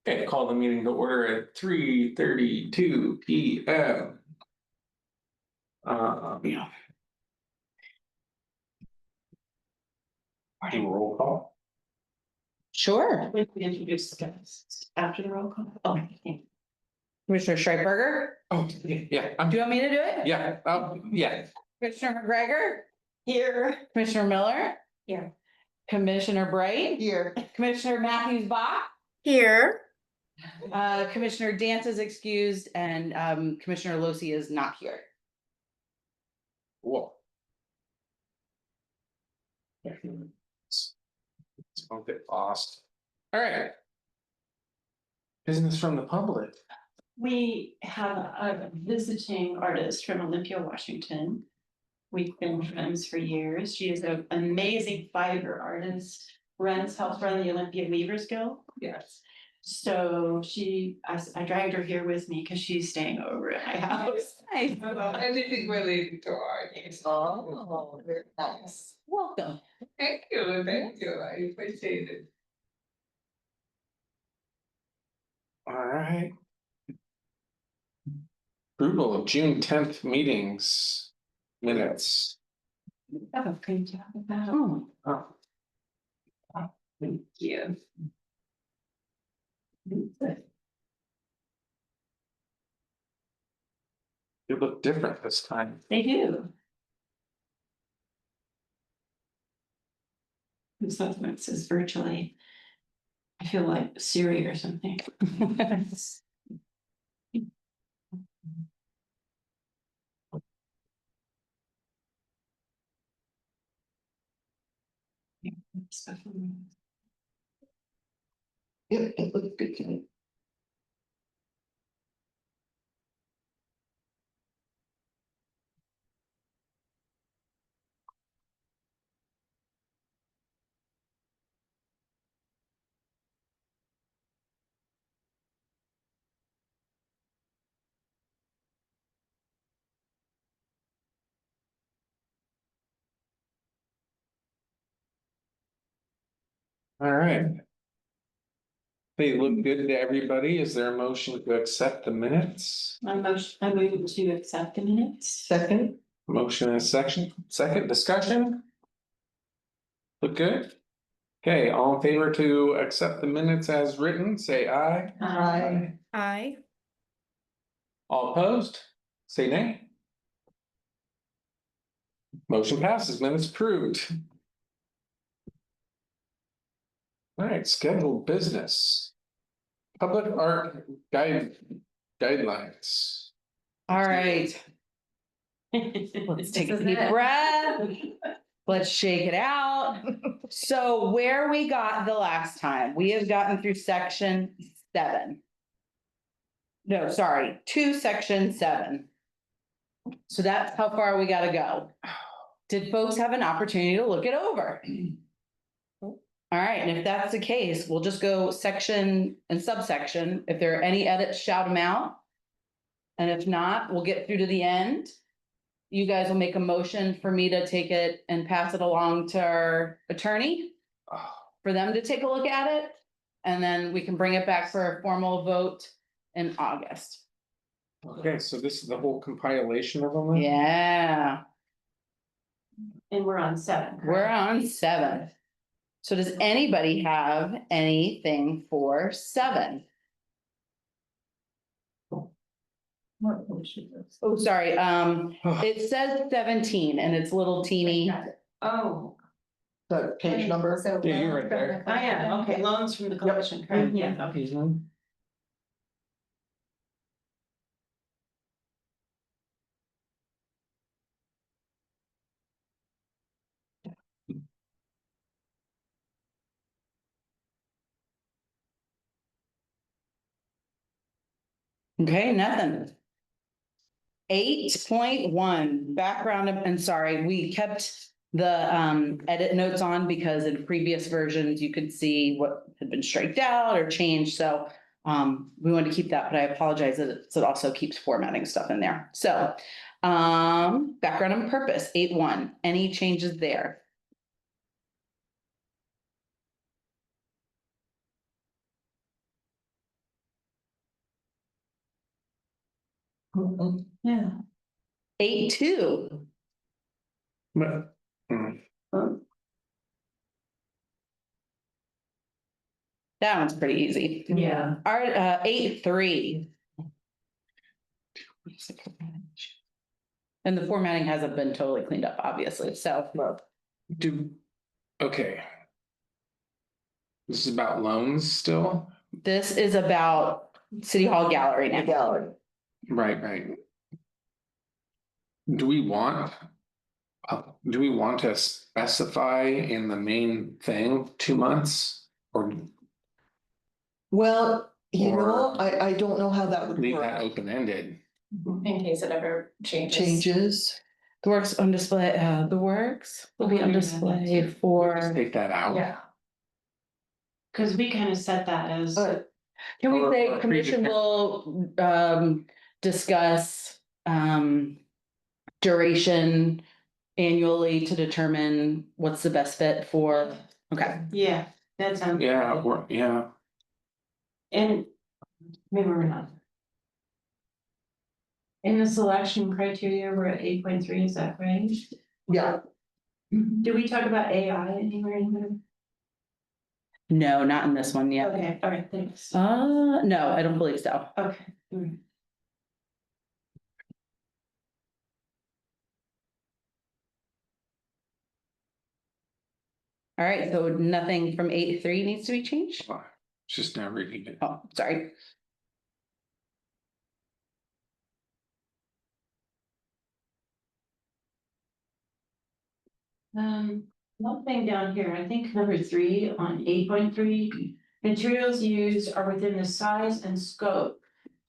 Okay, call the meeting to order at 3:32 p.m. Yeah. Do roll call. Sure. We introduce after the roll call. Oh, Commissioner Schreiberger, Oh, yeah, do you want me to do it? yeah, yeah. Commissioner McGregor, here. Commissioner Miller, Here. Commissioner Bright, Here. Commissioner Matthews Bach, Here. Commissioner Dance is excused, and Commissioner Losi is not here. Whoa. It's a bit lost. All right. Business from the public. We have a visiting artist from Olympia, Washington. We've been friends for years. She is an amazing fiber artist, helps run the Olympia Weavers Guild. Yes. So I dragged her here with me because she's staying over at my house. Anything related to art. Oh, very nice. Welcome. Thank you, I appreciate it. All right. Approval of June 10th meetings minutes. Oh, can you talk about? Oh, Thank you. you look different this time. They do. Sometimes it says virtually. I feel like Siri or something. Yep, it looks good to me. All right. They look good to everybody. Is there a motion to accept the minutes? I move to accept the minutes. Second, Motion and second discussion? Look good? Okay, all in favor to accept the minutes as written, say aye. Aye. Aye. All opposed, say nay. Motion passes, minutes approved. All right, scheduled business. Public art guidelines. All right, let's take a deep breath. Let's shake it out. So where we got the last time, we have gotten through section 7. No, sorry, to section 7. So that's how far we gotta go. Did folks have an opportunity to look it over? All right, and if that's the case, we'll just go section and subsection. If there are any edits, shout them out. And if not, we'll get through to the end. You guys will make a motion for me to take it and pass it along to our attorney for them to take a look at it. And then we can bring it back for a formal vote in August. Okay, so this is the whole compilation of them? then? Yeah, And we're on 7. we're on 7. So does anybody have anything for 7? Oh, sorry, it says 17 and it's little teeny. Oh, the page number. Yeah, you're right there. I am, okay, loans from the collection, correct, yeah, okay. Okay, nothing. 8.1 background, and sorry, we kept the edit notes on because in previous versions you could see what had been striked out or changed. So we wanted to keep that, but I apologize that it also keeps formatting stuff in there. So background and purpose 8.1. Any changes there? Yeah. 8-2. But, mm, That one's pretty easy. Yeah. Our 8-3. And the formatting hasn't been totally cleaned up, obviously, so. okay. This is about loans still? This is about City Hall Gallery The now. gallery. Right. Do we want? Do we want to specify in the main thing 2 months or Well, you know, Or- I don't know how that would leave that work. open-ended? In case it ever changes. Changes. The works on display, the works will be on display Just for. take that out. Yeah. Cause we kind of set that as, Can we Or- say or commission will discuss duration annually to determine what's the best fit for, okay. yeah, that sounds. Yeah, good. yeah, And maybe we're not. In the selection criteria, we're at 8.3, is that right? Yeah, Do we talk about AI anywhere in here? No, not in this one yet. Okay, all right, thanks. No, I don't believe so. Okay. Mm. All right, so nothing from 8-3 needs to be changed? just not reading it. Oh, sorry. One thing down here, I think number 3 on 8.3, materials used are within the size and scope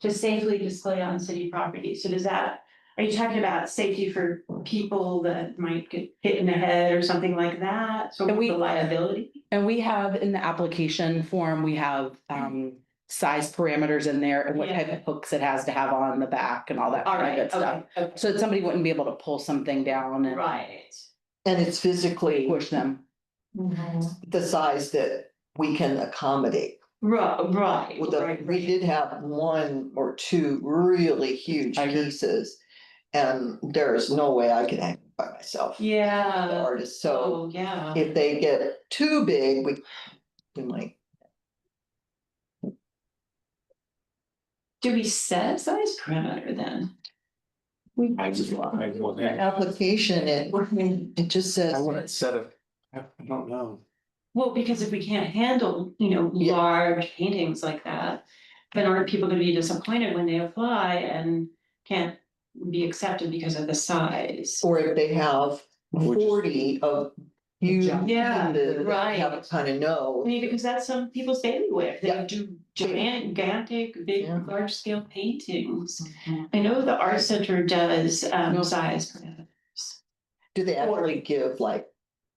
to safely display on city property. So does that, are you talking about safety for people that might get hit in the head or something like that? So And we- the liability? And we have in the application form, we have size parameters in there and what type of hooks it has to have on the back and all that All kind of right, good stuff. okay, So that somebody wouldn't be able to pull something down and right. and it's physically push them. the size that we can accommodate. Right, With the, right, we did have 1 or 2 really huge I agree. pieces. And there is no way I could hang by myself. The Yeah, artist, so oh, yeah. if they get too big, we might. Do we set a size parameter then? I wouldn't, Application, it just I says, wouldn't set it, I don't know. Well, because if we can't handle, Yeah. large paintings like that, then aren't people gonna be disappointed when they apply and can't be accepted because of the size? or if they have Which is- 40 of huge. Yeah, pieces, they right. Have to kind of know. I mean, because that's some people's bailiwick, they Yeah. do gigantic, big, Yeah. large scale paintings. I know the art center does size parameters. Do they actually give like,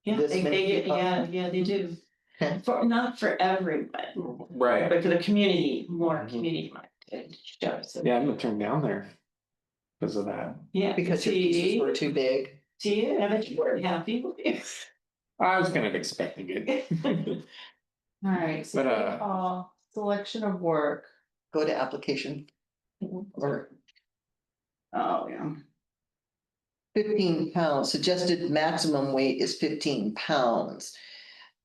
Yeah, This they many get, people? yeah, they do. Okay. Not for everyone, Right, but for the community, more Mhm. community minded shows. yeah, I'm gonna turn down there. Because of that. Yeah. because your pieces were too big? See, I bet you weren't happy. I was kind of expecting it. All right, so But, City selection of work. Go to application. Or Oh, yeah. 15 pounds, suggested maximum weight is 15 pounds.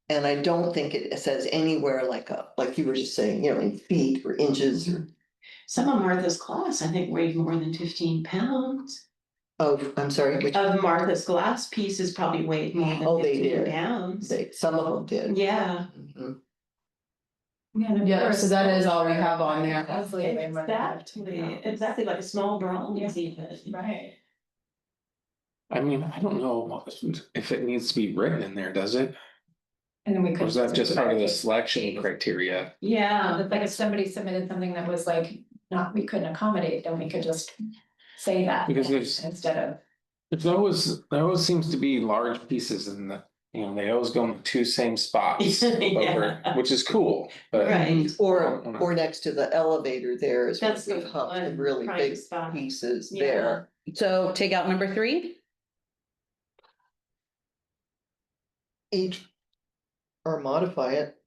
And I don't think it says anywhere like you were just saying, in feet or inches or. Some of Martha's glass, I think, weighed more than 15 pounds. I'm sorry, which, Of Martha's glass pieces probably weighed more Oh, than they 15 did. pounds. some of them did. Yeah. Mhm. Yeah, so that is all we have on there. Exactly like a small bronze even. Right. I mean, I don't know if it needs to be written in there, does it? And then we Or could. is that just part of the selection criteria? Yeah. Like if somebody submitted something that was like, not, we couldn't accommodate, then we could just say that. Because there's- Instead of, There always seems to be large pieces in the, they always go in the 2 same spots over, Yeah. which is cool, but. Right. Or next to the elevator there is. That's where the we have the one really private big spot. pieces Yeah. there. So take out number 3. Each. Or modify it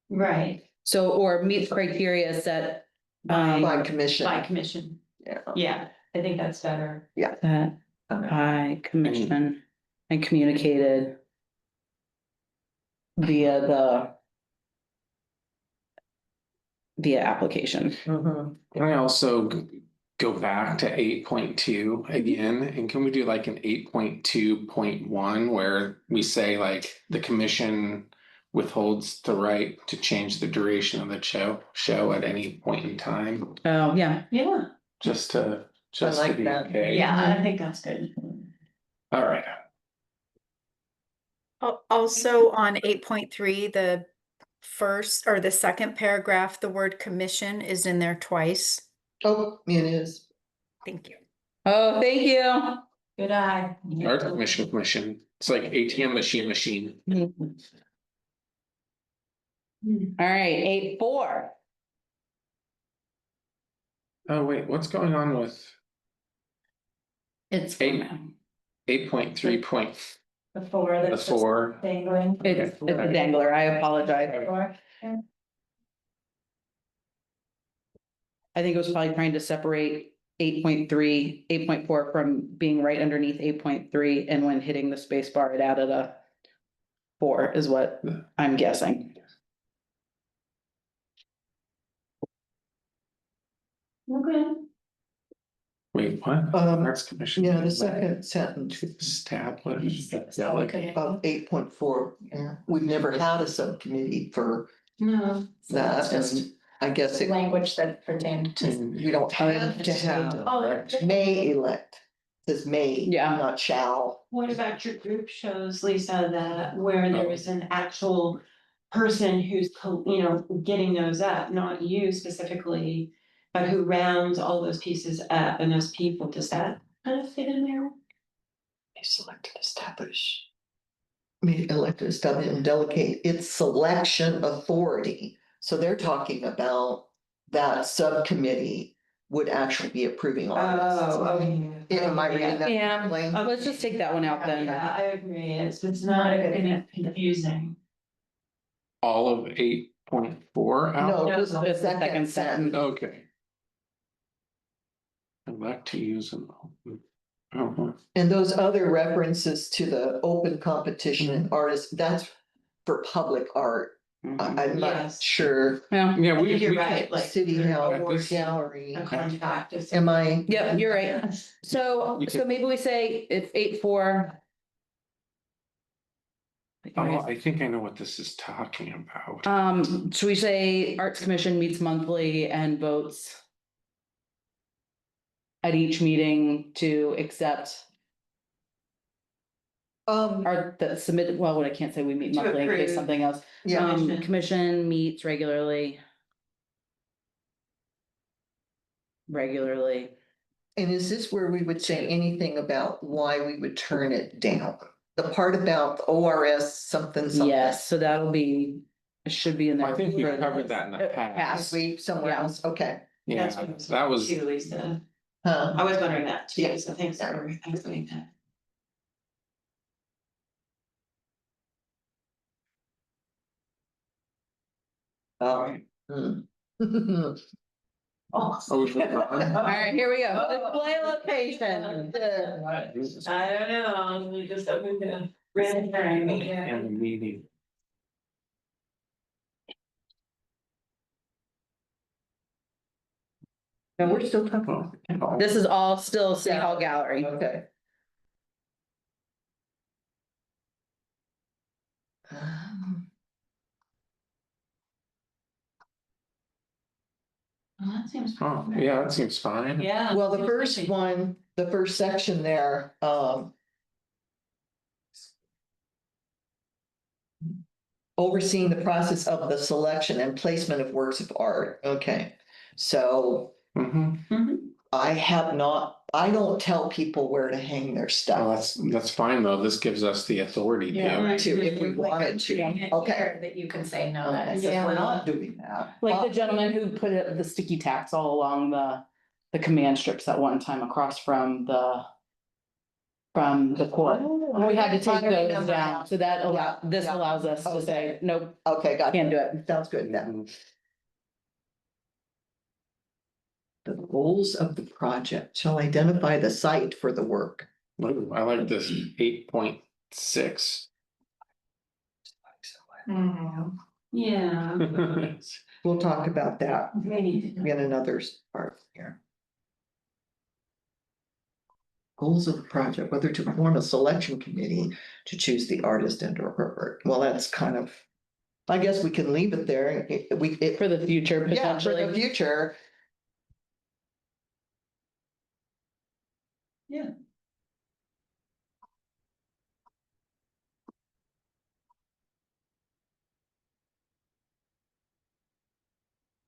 Right. So, or meets criteria set By by commission. by commission. Yeah, I think that's better. That by commission and communicated via application. Mhm. Can I also go back to 8.2 again? And can we do like an 8.2.1 where we say like the commission withholds the right to change the duration of the show at any point in time? Oh, yeah. Yeah, Just to like be that. okay. yeah, I think that's good. All right. Also on 8.3, the first or the second paragraph, the word commission is in there twice. Oh, it is. Thank you. Oh, thank you. Good eye. Art commission. It's like ATM machine. All right, 8.4. Oh, wait, what's going on with It's Eight. format. 8.3 Before the that's. four? Dangling. It's a dangler. I apologize. Before. I think it was probably trying to separate 8.3, 8.4 from being right underneath 8.3, and when hitting the space bar, it added a 4 is what I'm guessing. Okay. Wait, what? Arts commission. Yeah, the second sentence To establish. of 8.4, we've never had a subcommittee for No. that, and I guess it, Language that pertained to. we don't have to have, Oh, may elect. It says may, Yeah. not shall. what about your group shows, Lisa, that where there is an actual person who's, getting those up, not you specifically, but who rounds all those pieces up and those people, does that kind of fit in there? May select and establish. May elect and establish and delegate its selection authority. So they're talking about that subcommittee would actually be approving artists. okay. Am I reading that? Yeah. correctly? Let's just take that one out then. Yeah, I agree, it's not confusing. All of 8.4 out? No, No, just the it's the second second sentence. sentence. Okay. I'd like to use them. Oh, And those other references to the open competition and artists, that's for public art. I'm not Yes. sure. Yeah, yeah, I we, think you're we, right, like. City Hall or this- gallery. A contract. of Am I? yep, you're right. So, You so could- maybe we say it's 8.4. oh, I think I know what this is talking about. Should we say Arts Commission meets monthly and votes at each meeting to accept or the submit, well, what I can't say we meet To monthly in case approve. something else. Yeah, Commission meets regularly. and is this where we would say anything about why we would turn it down? The part about the ORS something something. Yes, so that'll be, it should be in there. I think we for- covered that in the past. Past. We somewhere Yeah. else, okay. Yeah, That's what I was that was, too, Lisa. Huh. I was wondering that too, Yeah. so thanks for explaining that. Hmm. Oh. oh, we moved on? All right, here we go. Display location. I don't know, we just opened the red herring. And the meeting. And we're still talking. Oh, This is all still City Hall Gallery. Okay. Um, Well, that seems. oh, yeah, that seems fine. Yeah. Well, the seems first fishy. one, the first section there, overseeing the process of the selection and placement of works of art. Okay, so Mhm. I don't tell people where to hang their Well, stuff. that's fine though. This gives us the authority Yeah. to. To, if we wanted to. Okay. That you can say no, Okay, that's. so Yeah. we're not doing that. Like the gentleman who put the sticky tacks all along the command strips at one time across from the court. And we had to take I those remember down, that. so that this Yeah. allows us to say, nope, Okay, got can't it. do it. Sounds good then. The goals of the project shall identify the site for the work. Ooh, I like this 8.6. Yeah. We'll talk about that Maybe. in another part here. Goals of the project, whether to form a selection committee to choose the artist and or her. Well, that's kind of, I guess we can leave it there. For the future, Yeah, for the potentially. future. Yeah.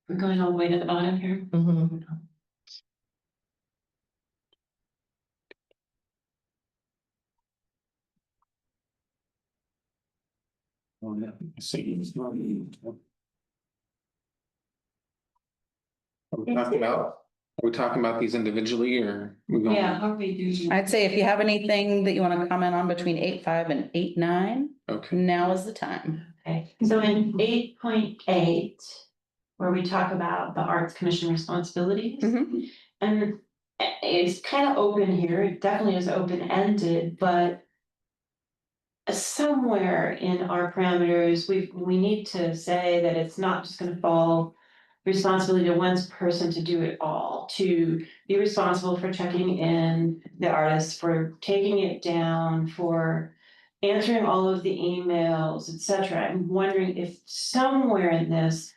We're going all the way to the bottom here. Mhm. Oh, yeah. See. Are we talking about these individually or? we going- Yeah, how are we doing? I'd say if you have anything that you want to comment on between 8.5 and 8.9, Okay, now is the time. Okay, so in 8.8, where we talk about the Arts Commission responsibilities. Mhm. And it's kind of open here, it definitely is open-ended, but somewhere in our parameters, we need to say that it's not just gonna fall responsibility to one person to do it all, to be responsible for checking in the artist, for taking it down, for answering all of the emails, etc. I'm wondering if somewhere in this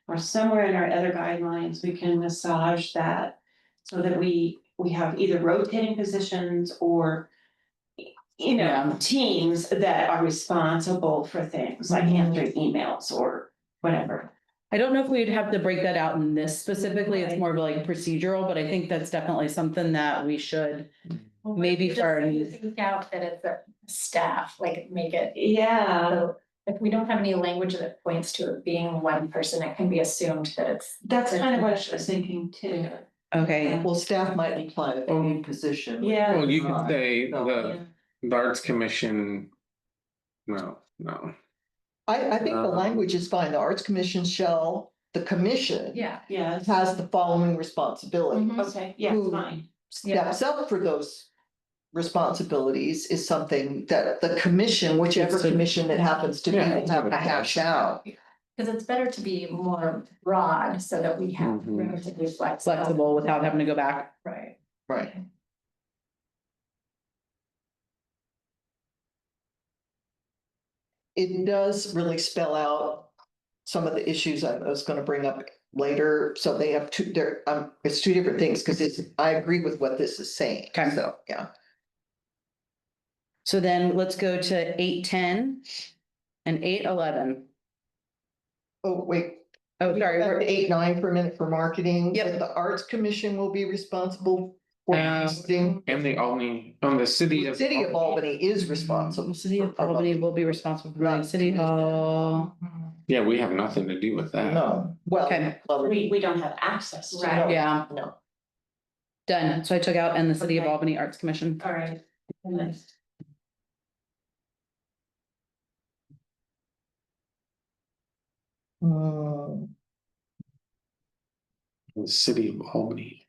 or somewhere in our other guidelines, we can massage that so that we have either rotating positions or Yeah. teams that are responsible for things like answering emails or whatever. I don't know if we'd have to break that out in this specifically. It's Right. more of like procedural, but I think that's definitely something that we should. Well, Maybe just for- Take out that it's a staff, like make it, Yeah, so if we don't have any language that points to it being one person, it can be assumed that it's. that's kind of what I was thinking too. Okay, Well, staff might imply a paid position. Yeah. well, you could say No. the Arts Commission. No. I think the language is fine. The Arts Commission shall, the commission. Yeah. Yeah, Has the following responsibility. Mhm. okay, yeah, Who- fine. Steps up for those responsibilities is something that the commission, whichever commission it happens to be, Yeah. will have to hash out. Because it's better to be more broad so that we have Mhm. room to be flexible. flexible without having to go back. Right. Right. It does really spell out some of the issues I was gonna bring up later. So they have two, it's two different things, because I agree with what this is saying. Okay. So, yeah. So then let's go to 8.10 and 8.11. Oh, wait. Oh, sorry. Back to we're- 8.9 for a minute for marketing. Yep. That the Arts Commission will be responsible for Um, marketing. And the Albany, the city The of. city of Albany is responsible. The city of for Albany will be responsible for running City Hall. Yeah, we have nothing to do with that. No, well. Okay. We don't have access to Right. it. Yeah, No. done. So I took out and the City of Okay. Albany Arts Commission. All right. Nice. Hmm. The city of Albany.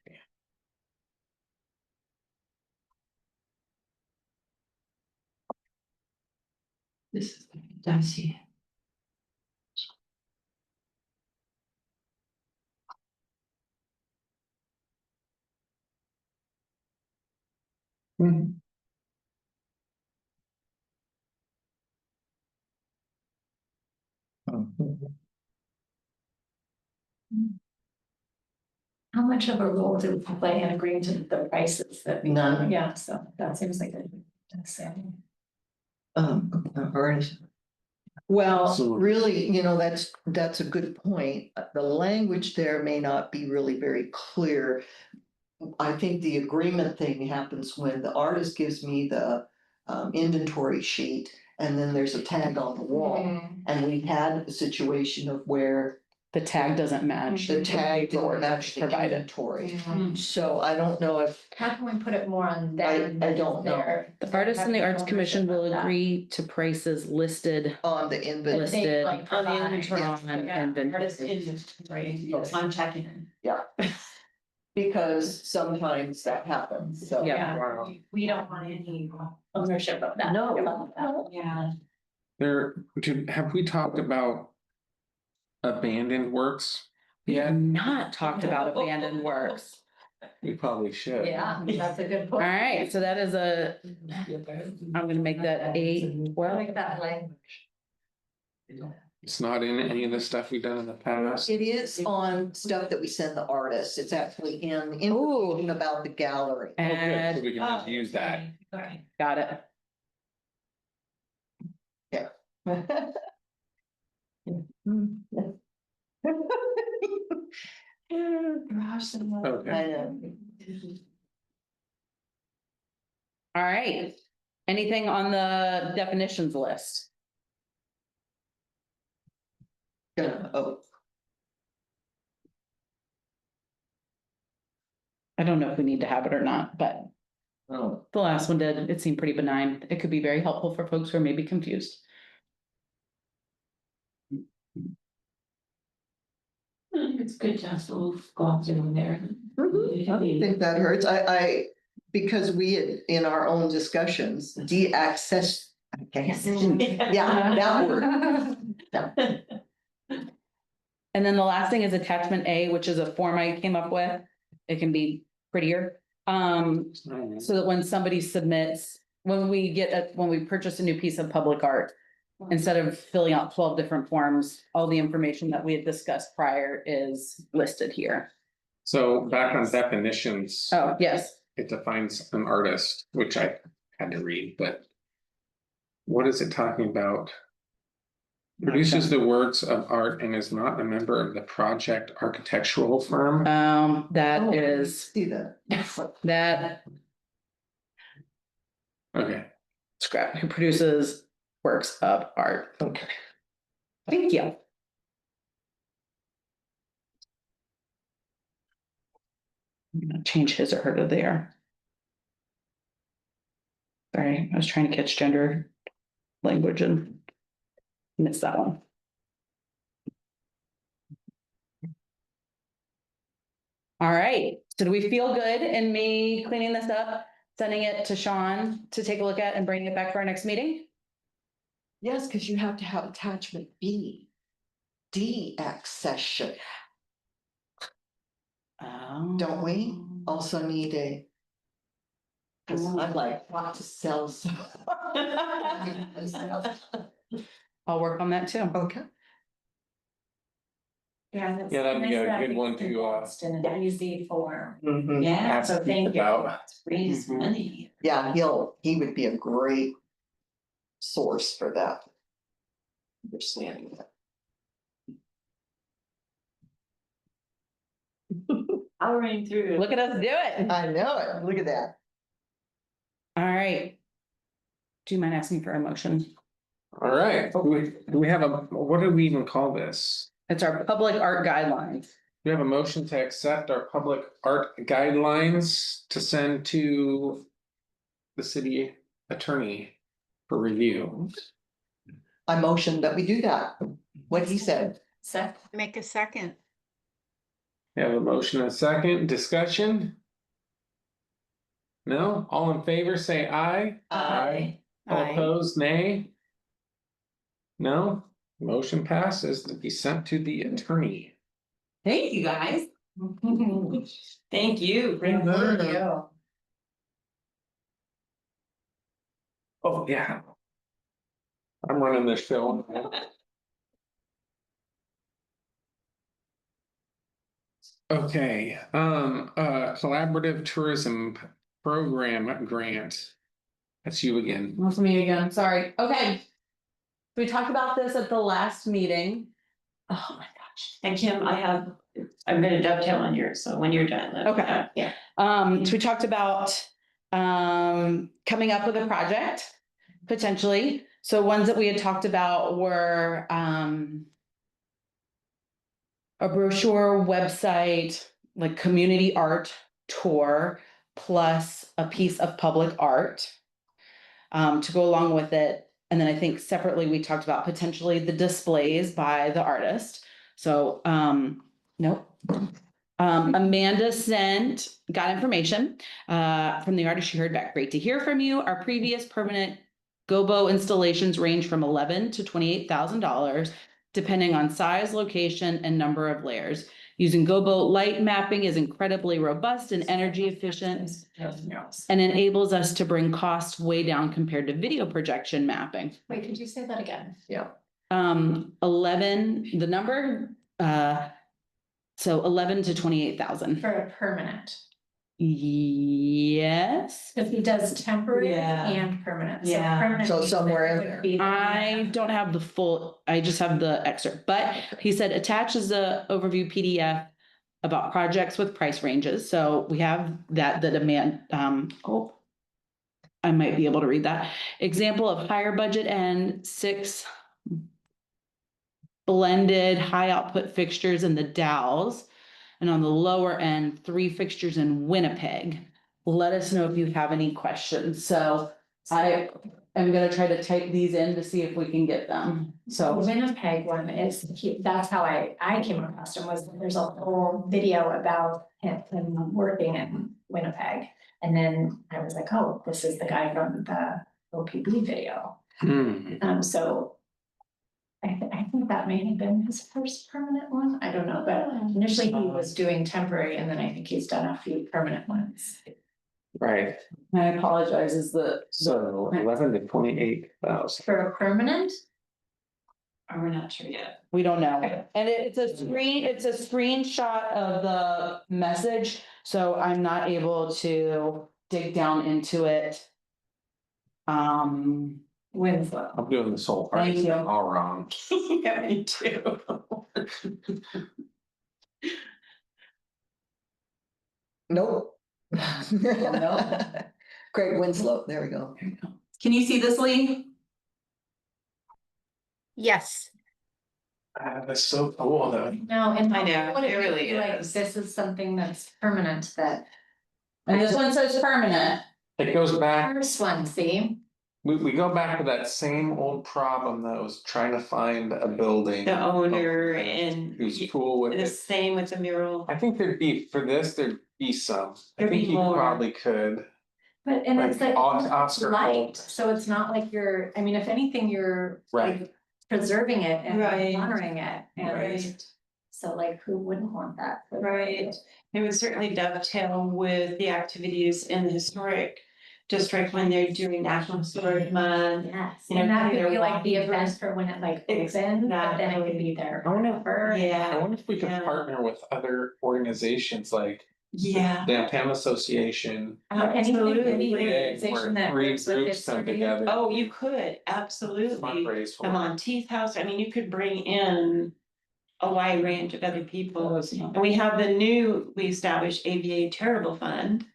This is dicey. Mhm. How much of a role do we play in agreeing to the prices that? None. Yeah, so that seems like a. Artist. Well, Absolutely. really, that's a good point. The language there may not be really very clear. I think the agreement thing happens when the artist gives me the inventory sheet and then there's a tag on the wall. And we've had a situation of where The tag doesn't match. the tag didn't match the Provided. inventory. Mm. So I don't know if, How can we put it more on I them? than don't know. their- The Artists and the Arts Commission will ownership of that? agree to prices listed on the That inventory. listed they, like, On the provide. inventory. on Yeah, inventory. artist inventory, I'm checking in. Yeah. Because sometimes that happens, so. Yeah. Wow. We don't want any ownership of that. No. Yeah. Have we talked about abandoned works We have yet? not talked about abandoned works. We probably should. Yeah, that's a good All point. right, so that is I'm gonna make that 8-12. Like that language. It's not in any of the stuff we've done in the past. It is on stuff that we send the artists. It's actually in information about the gallery. Oh, good, And so we can just use that. Okay. got it. Gosh, Okay. I know. All right. Anything on the definitions list? Oh, I don't know if we need to have it or not, but oh, the last one did. It seemed pretty benign. It could be very helpful for folks who are maybe confused. It's good to have to go out there in there. I don't think that hurts. Because we had, in our own discussions, de-access. Okay. Yeah, that word. And then the last thing is attachment A, which is a form I came up with. It can be prettier. So that when somebody submits, when we purchase a new piece of public art, instead of filling out 12 different forms, all the information that we had discussed prior is listed here. So back on definitions. Oh, yes. It defines an artist, which I had to read, but. What is it talking about? Produces the works of art and is not a member of the project architectural firm. That is, See that. that Okay, scrap, who produces works of art. Okay. Thank you. I'm gonna change his or her to there. Sorry, I was trying to catch gender language and missed that one. All right, so do we feel good in me cleaning this up, sending it to Sean to take a look at and bringing it back for our next meeting? Yes, because you have to have attachment B. De-accession, don't we? Also need a. Cause I'm like, want to sell some. I'll work on that too. Okay. Yeah, that's. Yeah, that'd be a nice that good one it's to, condensed in an easy form. Mhm. Yeah, Ask so thank you. about. Raise Mhm. money. Yeah, he would be a great source for that. Understanding that. Powering through. Look at us do it. I know it, look at that. All right. Do you mind asking for a motion? All right, do we have what do we even call this? It's our public art guidelines. We have a motion to accept our public art guidelines to send to. The city attorney for review. I motioned that we do that, what he said. Seth. Make a second. We have a motion and a second, discussion? No, all in favor, say aye. Aye. All Aye. opposed, nay? No, motion passes to be sent to the attorney. Thank you, guys. Thank you. Thank you. Oh, yeah. I'm running this show. Okay, collaborative tourism program grant. That's you again. That's me again, sorry. Okay. We talked about this at the last meeting. Oh my gosh. And Kim, I'm gonna dovetail on yours, so when you're done. let me Okay. know. Yeah. So we talked about coming up with a project, potentially. So ones that we had talked about were a brochure, website, like community art tour, plus a piece of public art to go along with it. And then I think separately, we talked about potentially the displays by the artist. So, nope. Amanda got information from the artist she heard back. Great to hear from you. Our previous permanent gobo installations range from $11,000 to $28,000, depending on size, location, and number of layers. Using gobo light mapping is incredibly robust and energy efficient and enables us to bring costs way down compared to video projection mapping. Wait, could you say that again? Yeah. 11, the number, so 11 to 28,000. For a permanent, Yes. if he does temporary Yeah. and permanent. So Yeah. permanent So means somewhere that in it would there. be the- I don't have the full, I just have the excerpt, but he said attaches a overview PDF about projects with price ranges. So we have that, the demand, I might be able to read that. Example of higher budget and 6 blended high output fixtures in the Dalles. And on the lower end, 3 fixtures in Winnipeg. Let us know if you have any questions. So I am gonna try to type these in to see if we can get them. The So, Winnipeg one is, that's how I came across him, was that there's a whole video about him working in Winnipeg. And then I was like, oh, this is the guy from the OPB video. So I think that may have been his first permanent one. I don't know, but initially he was doing temporary and then I think he's done a few permanent ones. Right, I apologize, is so 11 to 28,000. For a permanent, We're not sure yet. we don't know. And it's a screenshot of the message, so I'm not able to dig down into it. Winslow. I'm doing this whole Thank thing you. all wrong. Yeah, me too. Nope. Nope. Greg Winslow, there we go. Can you see this, Lee? Yes, That's so cool though. No, and I know, what it really be like, is. this is something that's permanent that. And this one says permanent. It goes back, First one, see, we go back to that same old problem that was trying to find a building. The owner and Who's cool with the it. same with the mural. I think there'd be, for this, there'd be some. I There'd think be you more. probably could. but and it's like Oscar light, Holt. so it's not like you're, I mean, if anything, you're Right. like preserving it and Right. honoring it. And Right, so like, who wouldn't want that? right. It would certainly dovetail with the activities in the historic district when they're doing National Historic Month. Yes, You know, and that could they're be like the walking through- event for when it like opens, but then it could be there. I wonder, forever. I Yeah, wonder if we could Yeah. partner with other organizations like yeah. the Downtown Association. Absolutely. Any Where organization that three works with groups come history. together. Oh, you could, absolutely. Fundraise The for it. Monteith House, I mean, you could bring in a wide range of other people. And we have we established AVA Charitable Fund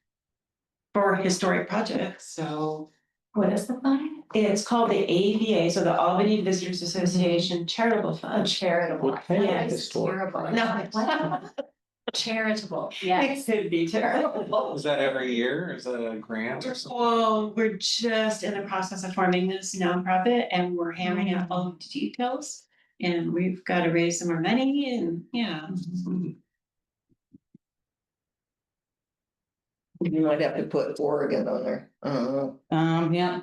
for historic projects, so What is the fund? it's called the AVA, so the Albany Visitors Association Charitable A Fund. charitable. What kind of Yes, historic terrible. project? What? Charitable, yes. It could be charitable. Is that every year? Is that a grant or something? Well, we're just in the process of forming this nonprofit and we're hammering out all of the details. And we've got to raise some more money and yeah. You might have to put Oregon on there. I don't know. Yeah.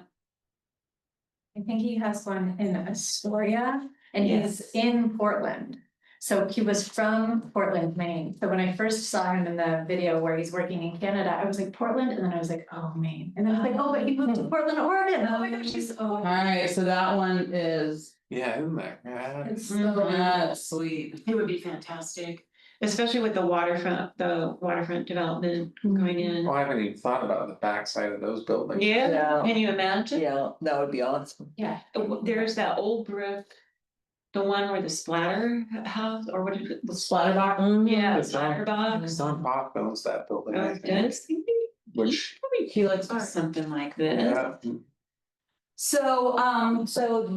I think he has one in Astoria and he's Yes. in Portland. So he was from Portland, Maine. So when I first saw him in the video where he's working in Canada, I was like Portland, and then I was like, oh, Maine. And then I was like, oh, but he moved to Portland, Oregon. Oh my gosh, he's so. All right, so that one is, Yeah, isn't that, yeah. It's so. that's sweet. It would be fantastic, especially with the waterfront development going in. Oh, I haven't even thought about the backside of those buildings. Yeah, Yeah. can you imagine? Yeah, that would be awesome. Yeah. There's that old brick, the one where the splatter house, or what is it, the Splatter box? yeah, It's splatter box. Don Bach owns that building, I Oh, think, does he? which, He looks for something like this. yeah. So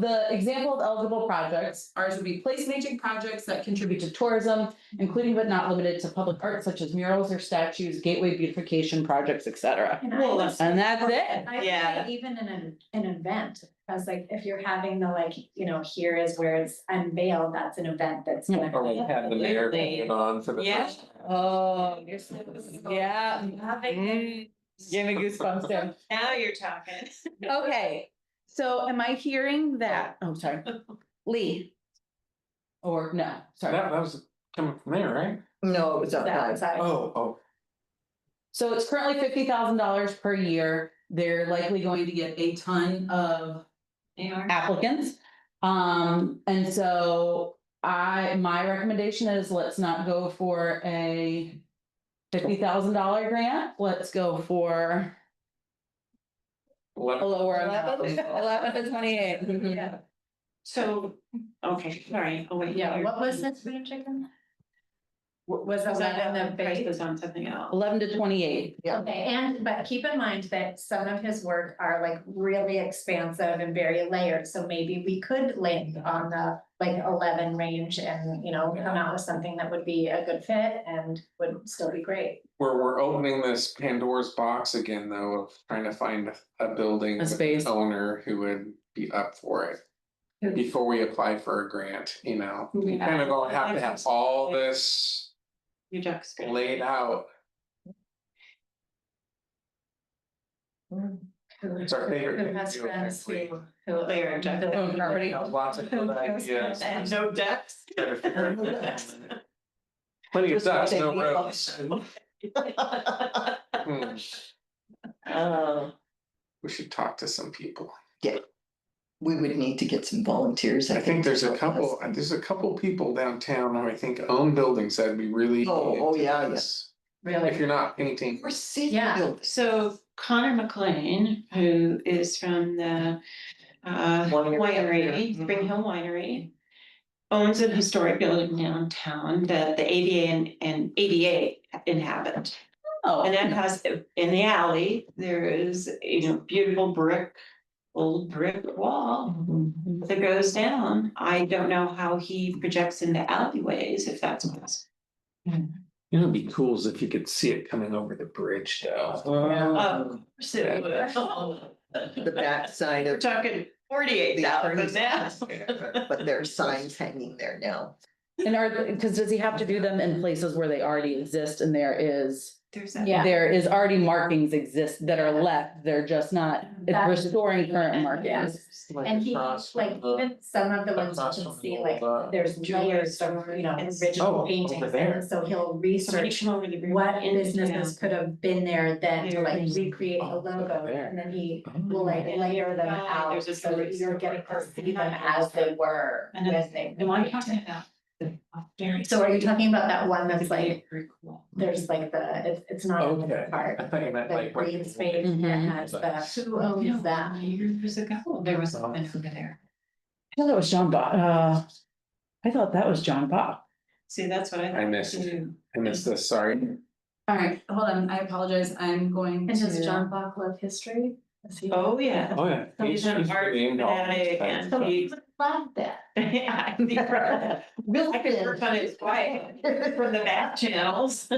the example of eligible projects, ours would be place-making projects that contribute to tourism, including but not limited to public art such as murals or statues, gateway beautification projects, etc. And I Well, was- And that's it. I would Yeah. say even in an event, as like, if you're having the like, here is where it's unveiled, that's an event that's gonna. Or we have the mayor Absolutely. put it on for the. Yeah. first time. Oh, you're so, yeah. Give me goosebumps there. Now you're talking. Okay, so am I hearing that? Oh, sorry. Lee? Or no, sorry. That was coming from there, right? No, it was That outside. was I. Oh. So it's currently $50,000 per year. They're likely going to get a ton of They are. applicants. And so my recommendation is let's not go for a $50,000 grant. Let's go for a lower amount, 11 to 28. Yeah. So, okay, sorry, oh wait. Yeah, what was this range again? Was Was that that in the price base? was on something else? 11 to 28. Yeah. Okay, but keep in mind that some of his work are like really expansive and very layered, so maybe we could land on the like 11 range and, come out with something that would be a good fit and would still be great. We're opening this Pandora's box again, though, of trying to find a building. A with space. an owner who would be up for it. Before we apply for a grant, we kind of don't have to have all this Your ducks. good. laid out. It's our favorite. Who thing to has do, friends actually. who Layer of ducks. Oh, property. Lots of good ideas. And no ducks. Plenty of Just ducks, take no the roads. Hmm, Uh, We should talk to some people. we would need to get some volunteers. I think there's a to help us. couple people downtown who I think own buildings that'd be really. Oh, into yeah, this. really. If you're not painting. We're city Yeah. buildings. So Connor McLean, who is from the winery, Mhm. Spring Hill Winery. Owns a historic building downtown that the ADA inhabit. Oh, And that has, in the alley, there is, beautiful old brick wall that goes down. I don't know how he projects into alleyways, if that's possible. It'd be cool is if you could see it coming over the bridge though. Of course it would. The backside We're of, talking 48,000 now. but there are signs hanging there now. and because does he have to do them in places where they already exist and There's that. Yeah. there is already markings exist that are left, they're just not, it's That's- restoring current markings. And he, like, even some of the ones you across can from see, the like, old, there's jewelry layers of, store and- original Oh, over paintings, there. and so he'll Somebody research come over to the. what businesses could have been there then to like There's- recreate a oh, over logo, there. and then he Oh. will like layer them out, There's a so that tourist you're getting to park see them as they were And when then- they. And what I'm were talking painted. about. So are you talking about that one that's like, Very cool. there's like it's not in the Okay, part, I thought you meant the like. green space that Mhm. has who owns that? Years ago, there was one over there. I thought that was John Bob, I thought that was John Bob. See, that's what I missed too. I missed this, sorry. All right, hold on, I apologize, I'm going And does John Bach love history? Is he- Oh, yeah. Oh, yeah. He's an art really into all this fanatic stuff. and So he he. would love that. Yeah, I think I could work on his wife from the back channels.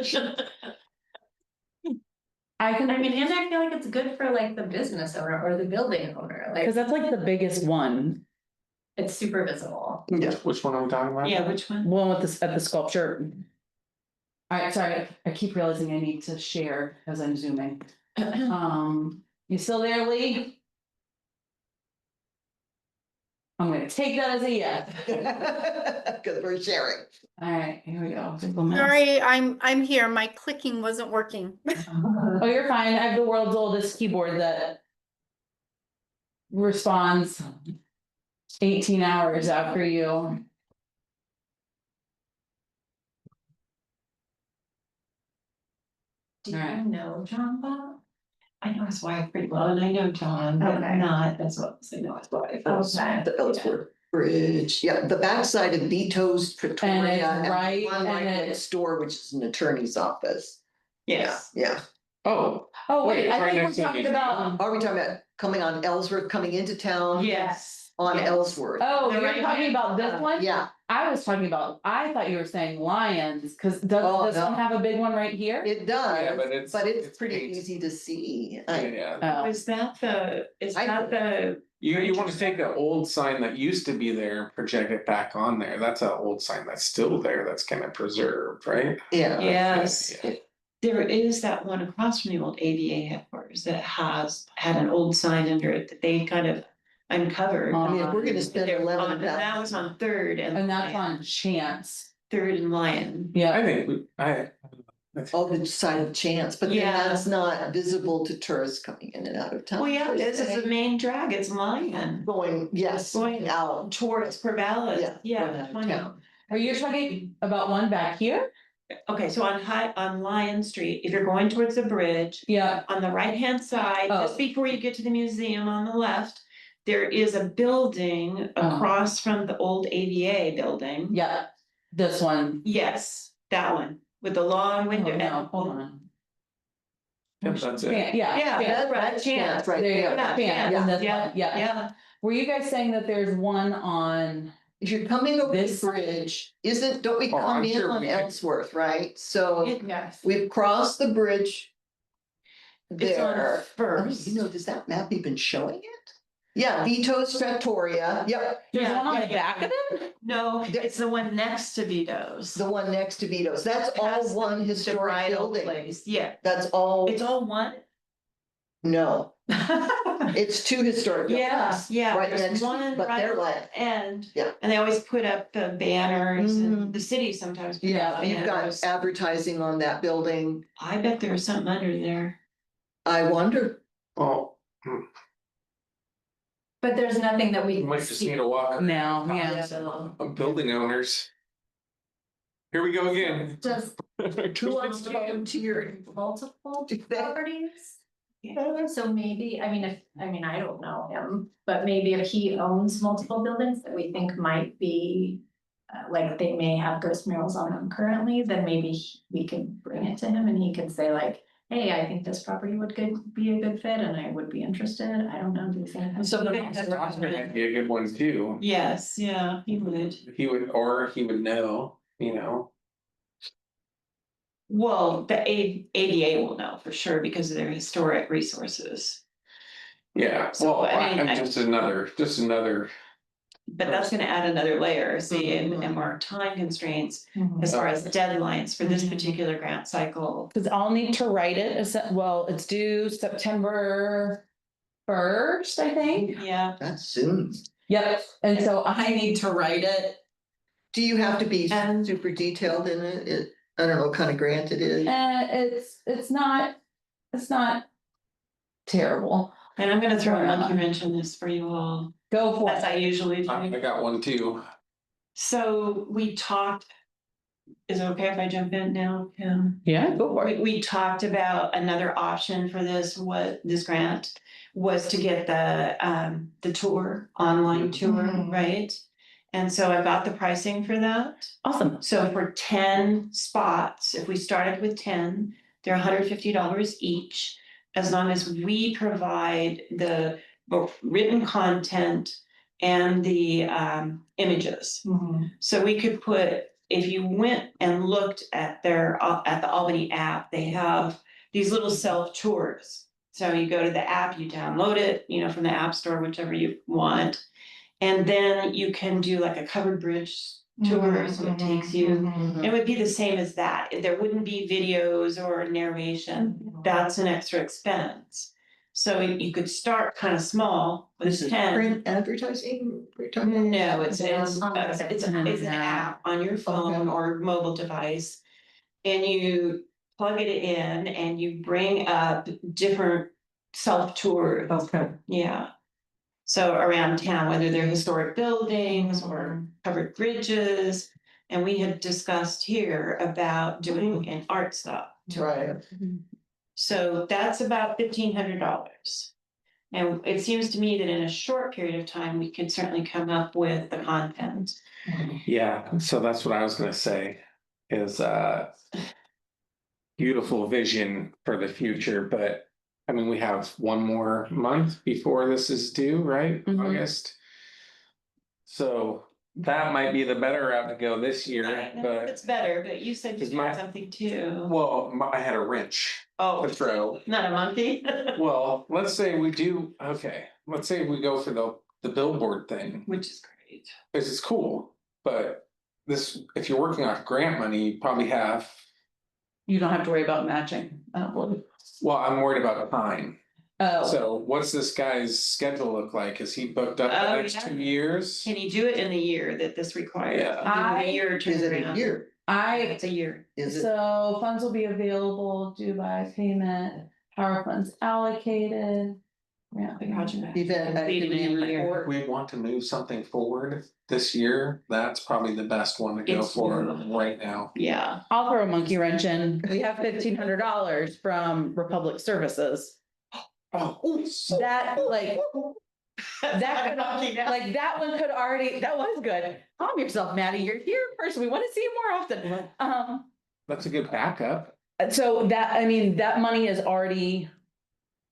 I can, I mean, and I feel like it's good for like the business owner or the building owner, like because that's like the biggest one, it's super visible. Yeah. Which one are we talking about? Yeah, which one? one with this, at the sculpture. All right, sorry, I keep realizing I need to share as I'm zooming. You still there, Lee? I'm gonna take that as a yes. Because we're sharing. All right, here we go. Simple math. Sorry, I'm here. My clicking wasn't working. Oh, you're fine. I have the world's oldest keyboard that responds 18 hours after you. Do you Alright. know John Bach? I know his wife pretty well, and I know John, but Okay. not as well as I know his wife. Okay. The Ellsworth Bridge, yeah, the backside of Vito's Trattoria. And it's and right, one right and next door, which is an attorney's office. Yes. Yeah, Oh, Oh, wait, Wait, I right think we're next to the talking museum. about, Are we talking about coming on Ellsworth, coming into town? Yes. On yes. Ellsworth? oh, The you're right talking hand about this side. one? Yeah, I was talking about, I thought you were saying Lions, cause Oh, does this no. one have a big one right here? it does, Yeah, but it's pretty paint. easy to see. yeah. Oh, Is that I- the, You want to take the old sign that used to be there and project it back on there. That's an old sign that's still there. That's kind of preserved, right? Yeah. yes. Yeah. There is that one across from the old ADA headquarters that had an old sign under it that they kind of uncovered. Oh. I mean, if we're gonna spend They were on- 11,000. and that was on Third and that's Lion. on Chance, Third and Lion. I yeah, think Oh, the sign of Chance, but then Yeah. that's not visible to tourists coming in and out of town. Well, yeah, per this is se. the main drag, it's Lion. Going, yes, Going out. towards Corvallis, Going yeah, out of funny. town. are you talking about one back here? Okay, so on Lion Street, if you're going towards the bridge, Yeah, on the right-hand side, Oh. just before you get to the museum on the left, there is a building across from the old AVA building. yeah, this one. Yes, that one, with the long Oh, window. no, hold on. that's it. Yeah, Yeah, Chance, that's Chance, right there you go, Yeah, Chance, and this yeah, one, yeah. yeah. Were you guys saying that there's one on, If you're coming over This- the bridge, don't we Oh, come I'm in sure on we could- Ellsworth, right? So Yes. we've crossed the bridge. It's on There. First. You know, does that map even showing it? Yeah, Vito's Trattoria, yep, there's Yeah, one on yeah, the yeah. back of it? No, it's the one next to Vito's. the one next to Vito's, that's all Past one the historic bridal building. place. Yeah, That's all, it's all one. no, it's two historic buildings. Yeah, yeah, Right there's next, one but right they're on like, the end. Yeah. And they always put up the banners and Mhm. the city sometimes. put yeah, up you've got banners. advertising on that building, I bet there's something under there. I wonder. Well, But there's nothing that we we can might just see. need to walk. No, Yeah. yeah. Building owners. Here we go again. Does Who wants to volunteer? multiple Do that. properties? So maybe, I mean, I don't know him, but maybe if he owns multiple buildings that we think might be. Like they may have ghost murals on them currently, then maybe we could bring it to him and he could say like, hey, I think this property would be a good fit and I would be interested, I don't know, do you think? So the- That'd be a good one too. Yes, yeah, he would. He would know, you know. Well, the ADA will know for sure because of their historic resources. Yeah, So, well, I mean, I'm just another. But that's gonna add another layer, see, and Mhm. more time constraints Mhm. as far as deadlines for this Mhm. particular grant cycle. Cause I'll need to write it, well, it's due September 1st, I think. Yeah, That's soon. Yep, and so I need to write it, Do you have to be And- super detailed in it? I don't know what kind of grant it is. and it's not terrible, and I'm gonna throw a Yeah. monkey wrench in this for you all, go for as I it. usually I do. got one too. So we talked. Is it okay if I jump in now? Yeah. Yeah, go for We, it. we talked about another option for this, what this grant was to get the tour, online tour, Mhm. right? And so I got the pricing for that. Awesome, So for 10 spots, if we started with 10, they're $150 each. As long as we provide the both written content and the images. Mhm. So we could put, if you went and looked at at the Albany app, they have these little self tours. So you go to the app, you download it, from the app store, whichever you want. And then you can do like a covered bridge tour, so it takes you. It would be the same as that. There wouldn't be videos or narration. That's an extra expense. So you could start kind of small This with is 10. print advertising? we're talking about? No, it's an No. app on your phone Okay. or mobile device. And you plug it in and you bring up different self-tours. okay. Yeah. So around town, whether they're historic buildings or covered bridges. And we had discussed here about doing an art stop. Right. So that's about $1,500. And it seems to me that in a short period of time, we could certainly come up with the content. Yeah, so that's what I was gonna say, is beautiful vision for the future, but I mean, we have one more month before this is due, right? Mhm. August. So that might be the better route to go this year, I know but, it's better, but you said Is you my- had something too. well, I had a wrench Oh, to throw. not a monkey. Well, let's say we do, okay, let's say we go for the billboard thing, Which is great. because it's cool, but this, if you're working off grant money, you probably have, You don't have to worry about matching. I don't believe. well, I'm worried about time. Oh, So what's this guy's schedule look like? Is he booked up Oh, the next yeah. 2 years? Can you do it in the year that this requires? Yeah. A year Is it a turnaround. year? It's a year. Is it? so funds will be available due by payment, power funds allocated. Yeah. Roger. Event activity report? If we want to move something forward this year, that's probably the best one to go It's- for right now. Yeah. I'll throw a monkey wrench in. We have $1,500 from Republic Services. Oh, That like, that could, like, that one could already, that was good. Calm yourself, Maddie. You're here first. We want to see you more often. that's a good backup. So that, I mean, that money is already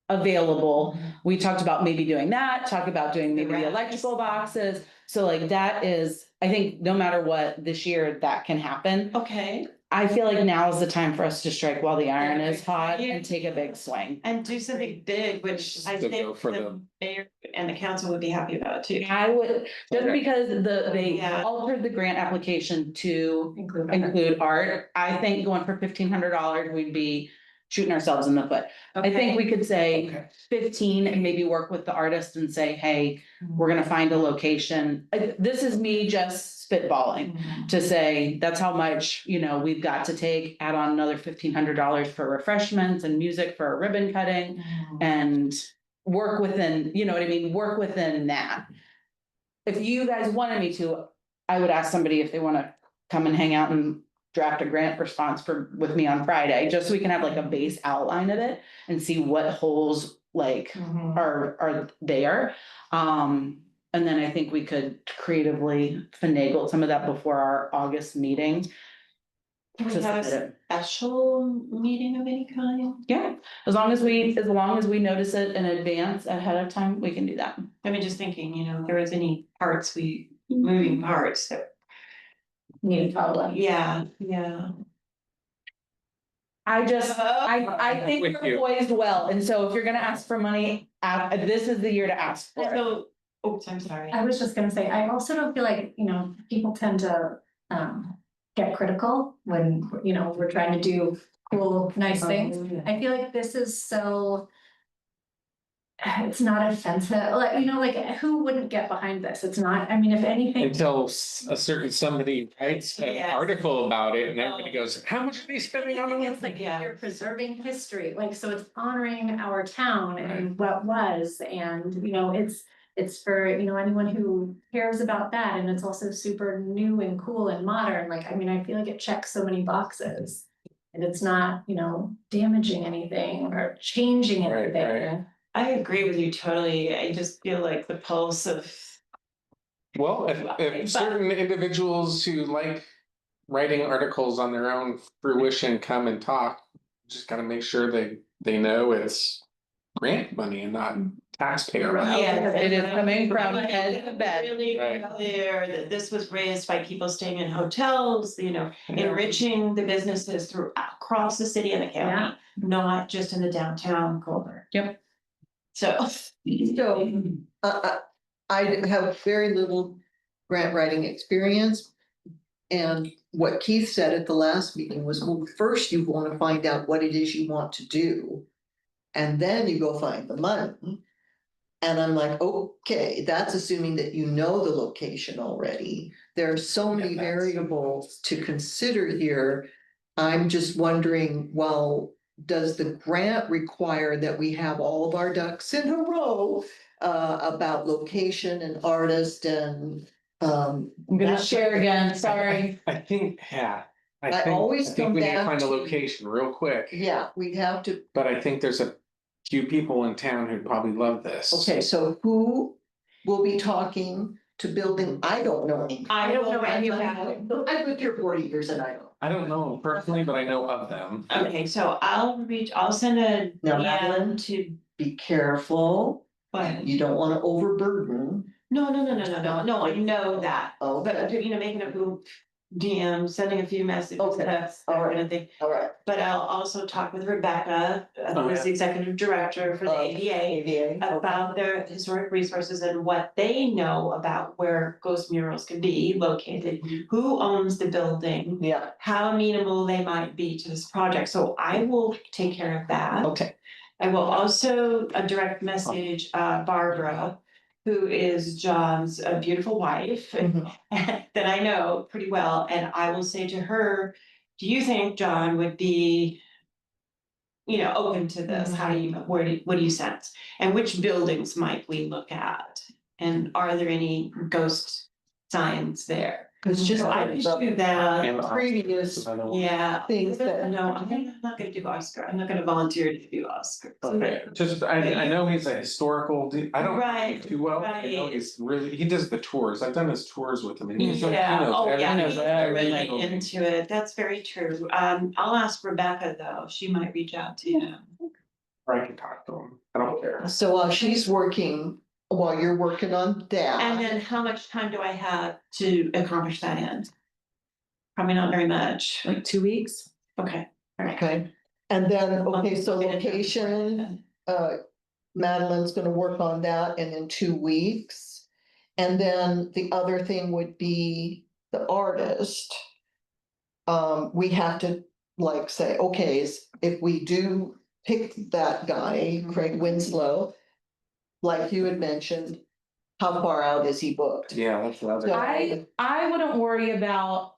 available. We talked about maybe doing that, talk about doing maybe the electrical boxes. So like that is, I think no matter what, this year that can happen. Okay, I feel like now is the time for us to strike while the iron Yeah, is hot yeah. and take a big swing. and do something big, which I To go think for the the- mayor and the council would be happy about too. I would, just Okay. because they Yeah. altered the grant application to Include. include art, I think going for $1,500, we'd be shooting ourselves in the foot. I think we could say Okay. 15 and maybe work with the artist and say, hey, we're gonna find a location. This is me just spitballing to say, that's how much, we've got to take, add on another $1,500 for refreshments and music for a ribbon cutting and work within, you know what I mean? Work within that. If you guys wanted me to, I would ask somebody if they wanna come and hang out and draft a grant response with me on Friday, just so we can have like a base outline of it and see what holes like are there. And then I think we could creatively finagle some of that before our August meeting. Can we to have submit a it. special meeting of any kind? Yeah, as long as we notice it in advance ahead of time, we can do that. I mean, just thinking, if there was any moving parts that, New problem. yeah. I think With we're you. poised well, and so if you're gonna ask for money, this is the year to ask for it. So, oops, I'm sorry. I was just gonna say, I also don't feel like, people tend to get critical when, we're trying to do cool, nice things. I feel like this is so. It's not offensive, like, who wouldn't get behind this? It's not, I mean, if anything. Until a certain somebody writes an Yes. article about it and everybody goes, how much are they spending on It's it? like Yeah. you're preserving history, like, so it's honoring our town and what was, and, it's for, anyone who cares about that, and it's also super new and cool and modern, like, I mean, I feel like it checks so many boxes. And it's not, damaging anything or changing Right, anything. I agree with you totally. I just feel like the pulse of. Well, But- if certain individuals who like writing articles on their own fruition come and talk, just gotta make sure they know it's grant money and not taxpayer money. Yeah, It is coming from head to bed. Really Right. clear that this was raised by people staying in hotels, enriching the businesses across the city and the county, not just in the downtown core. Yep. So. So, I have very little grant writing experience. And what Keith said at the last meeting was, well, first you want to find out what it is you want to do. And then you go find the money. And I'm like, okay, that's assuming that you know the location already. There are so many Yeah, that's- variables to consider here. I'm just wondering, well, does the grant require that we have all of our ducks in a row? About location and artist and, I'm gonna share again, sorry. I think, yeah. I always I think come we need to back find a to- location real quick, yeah, we'd have to, but I think there's a few people in town who'd probably love this. okay, so who will be talking to building, I don't know anything. I don't know any about it. I've lived here 40 years and I don't know them personally, but I know of them. Okay, so I'll send a Now, DM Madeline? to, be careful. but, You don't wanna overburden. no, I know that. Oh, But, you know, making a group DM, sending a few messages, Okay, text, that all right. kind of thing. all right. But I'll also talk with Rebecca, Oh, who's yeah. the executive director for the ADA. ADA. About their historic resources and what they know about where ghost murals can be located, who owns the building, Yeah, how amenable they might be to this project, so I will take care of that. okay. I will also direct message Barbara, who is John's beautiful wife Mhm. that I know pretty well, and I will say to her, do you think John would be, you know, open to this? How do you, what do you sense? And which buildings might we look at? And are there any ghost signs there? It's just So I like could do that. And previous Yeah. things that. No, I'm not gonna do Oscar. I'm not gonna volunteer to do Oscar. Okay, just, I know he's a historical, I don't know Right, too well, I know right. he's really, he does the tours, I've done his tours with him. And he's like, he Yeah, knows oh yeah, everything. he's really into it. That's very true. I'll ask Rebecca though. She might reach out to you. Or I can talk to him, I don't care. So while she's working, while you're working on that. And then how much time do I have to accomplish that end? Probably not very much. Like 2 weeks? Okay, all right. Okay, and then, okay, so I'll get it done. location, Madeline's gonna work on that and in 2 weeks. And then the other thing would be the artist. We have to like say, okay, if we do pick that guy, Craig Winslow. Like you had mentioned, how far out is he booked? Yeah, that's the other. I wouldn't worry about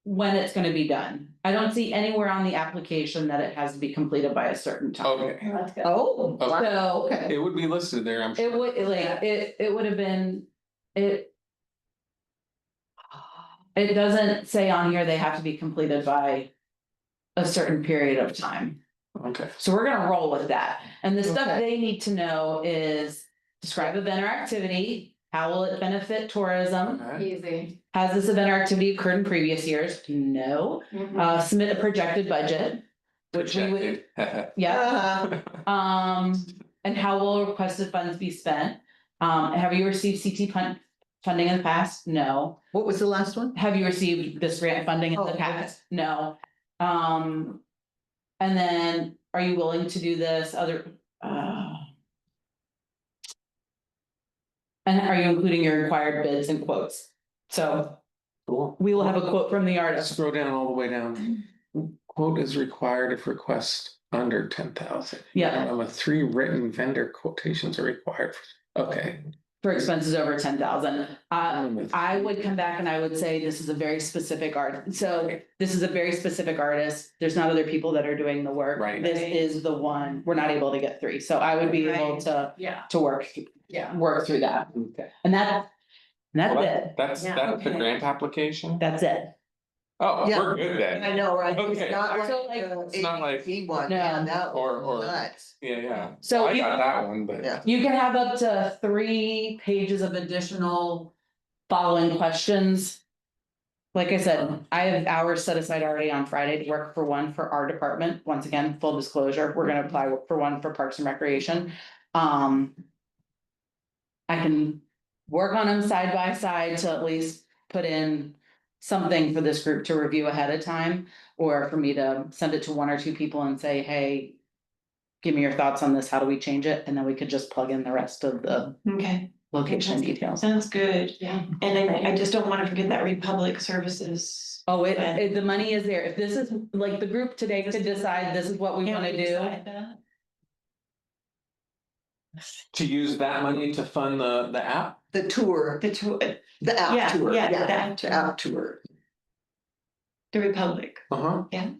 when it's gonna be done. I don't see anywhere on the application that it has to be completed by a certain time. Okay, That's good. Oh, Okay. So okay, it would be listed there, I'm it sure. would, like, it would have been, it. It doesn't say on here they have to be completed by a certain period of time. Okay, So we're gonna roll with that. And the stuff Okay. they need to know is describe event or activity. How will it benefit tourism? okay, Easy. Has this event or activity occurred in previous years? No. Submit a projected budget, which we would, projected. yeah. uh, And how will requested funds be spent? Have you received funding in the past? No. what was the last one? Have you received this grant funding in Oh, the okay. past? No. And then, are you willing to do this other, and are you including your required bids and quotes? So Cool. we will have a quote from the artist. Scroll down all the way down. Quote is required if request under 10,000. Yeah. With 3 written vendor quotations are required. Okay. For expenses over 10,000. With I would come back and I would say this is a very specific art. So this is a very specific artist. There's not other people that are doing the work. Right. This is the one. We're not able to get 3. So I would be able to Yeah. work through that. Okay. And that's Well, it. That's Yeah, the okay. grant application? That's it. Oh, Yeah. we're good then. I know, right? Okay. It's not So, like, like- It's not like- AEP one, No. yeah, that Or- was or- nuts. Yeah. So I you- got that one, but. Yeah. You can have up to 3 pages of additional following questions. Like I said, I have hours set aside already on Friday to work for one for our department. Once again, full disclosure, we're gonna apply for one for Parks and Recreation. I can work on them side by side to at least put in something for this group to review ahead of time. Or for me to send it to 1 or 2 people and say, hey, give me your thoughts on this, how do we change it? And then we could just plug in the rest of the Okay, location details. sounds good. Yeah. And I just don't wanna forget that Republic Services. Oh, the money is there. If this is, like, the group today could decide this is what we Can't wanna we do. decide that? To use that money to fund the app? The tour, The tour, the app Yeah, tour, yeah, yeah, the app the tour. app tour. the Republic. Uh-huh. Yeah.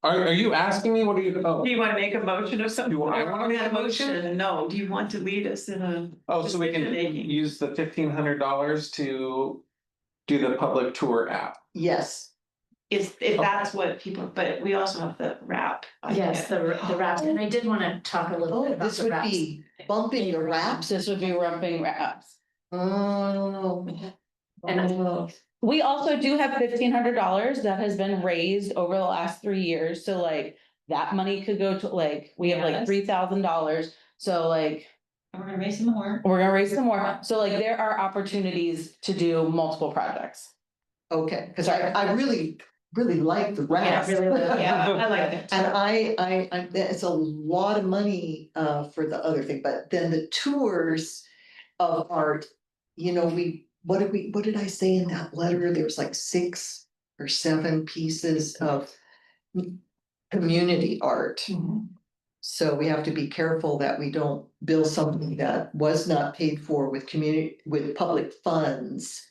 Are you asking me? What are you, Do you wanna make a motion of something? Do I wanna make a motion? No, do you want to lead us in a? so we can decision-making? use the $1,500 to do the public tour app. Yes, If that's what people, but we also have the wrap. Yes, the wraps, and I did wanna talk a little oh, bit about this the would wraps. be bumping the wraps. This would be rumping wraps. I don't know. And I don't know. We also do have $1,500 that has been raised over the last 3 years, so like, that money could go to like, we have like Yes. $3,000. So like, We're gonna raise some more. we're gonna raise some more, so like, there are opportunities to do multiple projects. Okay, cause I really like the rest. Yeah, really, Yeah, I like it. And I, it's a lot of money for the other thing, but then the tours of art, you know, what did I say in that letter? There was like 6 or 7 pieces of community art. So we have to be careful that we don't build something that was not paid for with public funds.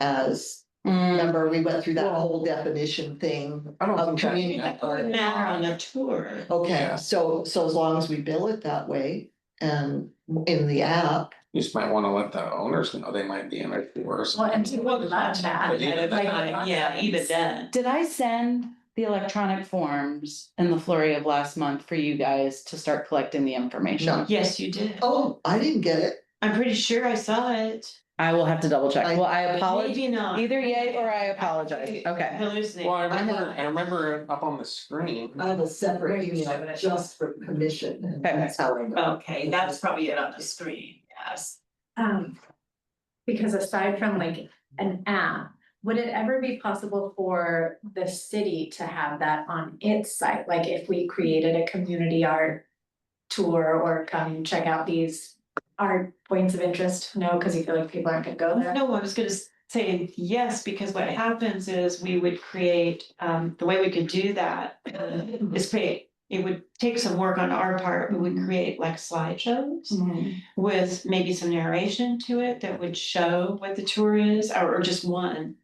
As, remember, we went through that whole definition thing I don't of think that- community That art. would matter on a tour. Okay, Yeah. so as long as we bill it that way and in the app, You just might wanna let the owners know they might be in it for Well, something. and people would love that. But even Like, yeah, even then. Did I send the electronic forms in the flurry of last month for you guys to start collecting the information? No. Yes, you did. oh, I didn't get it. I'm pretty sure I saw it. I will have to double check. Well, I apologize, Maybe not. either yay or I apologize. Okay. Hallucinate. Well, I remember up on the screen. I have a separate email just for commission, and Okay. that's how I know. Okay, that's probably it on the screen, yes. Because aside from like an app, would it ever be possible for the city to have that on its site? Like if we created a community art tour or come check out these art points of interest? No, because you feel like people aren't gonna go there? No, I was gonna say yes, because what happens is we would create, the way we could do that is create, it would take some work on our part, we would create like slideshows with maybe some narration to it that would show what the tour is, or just one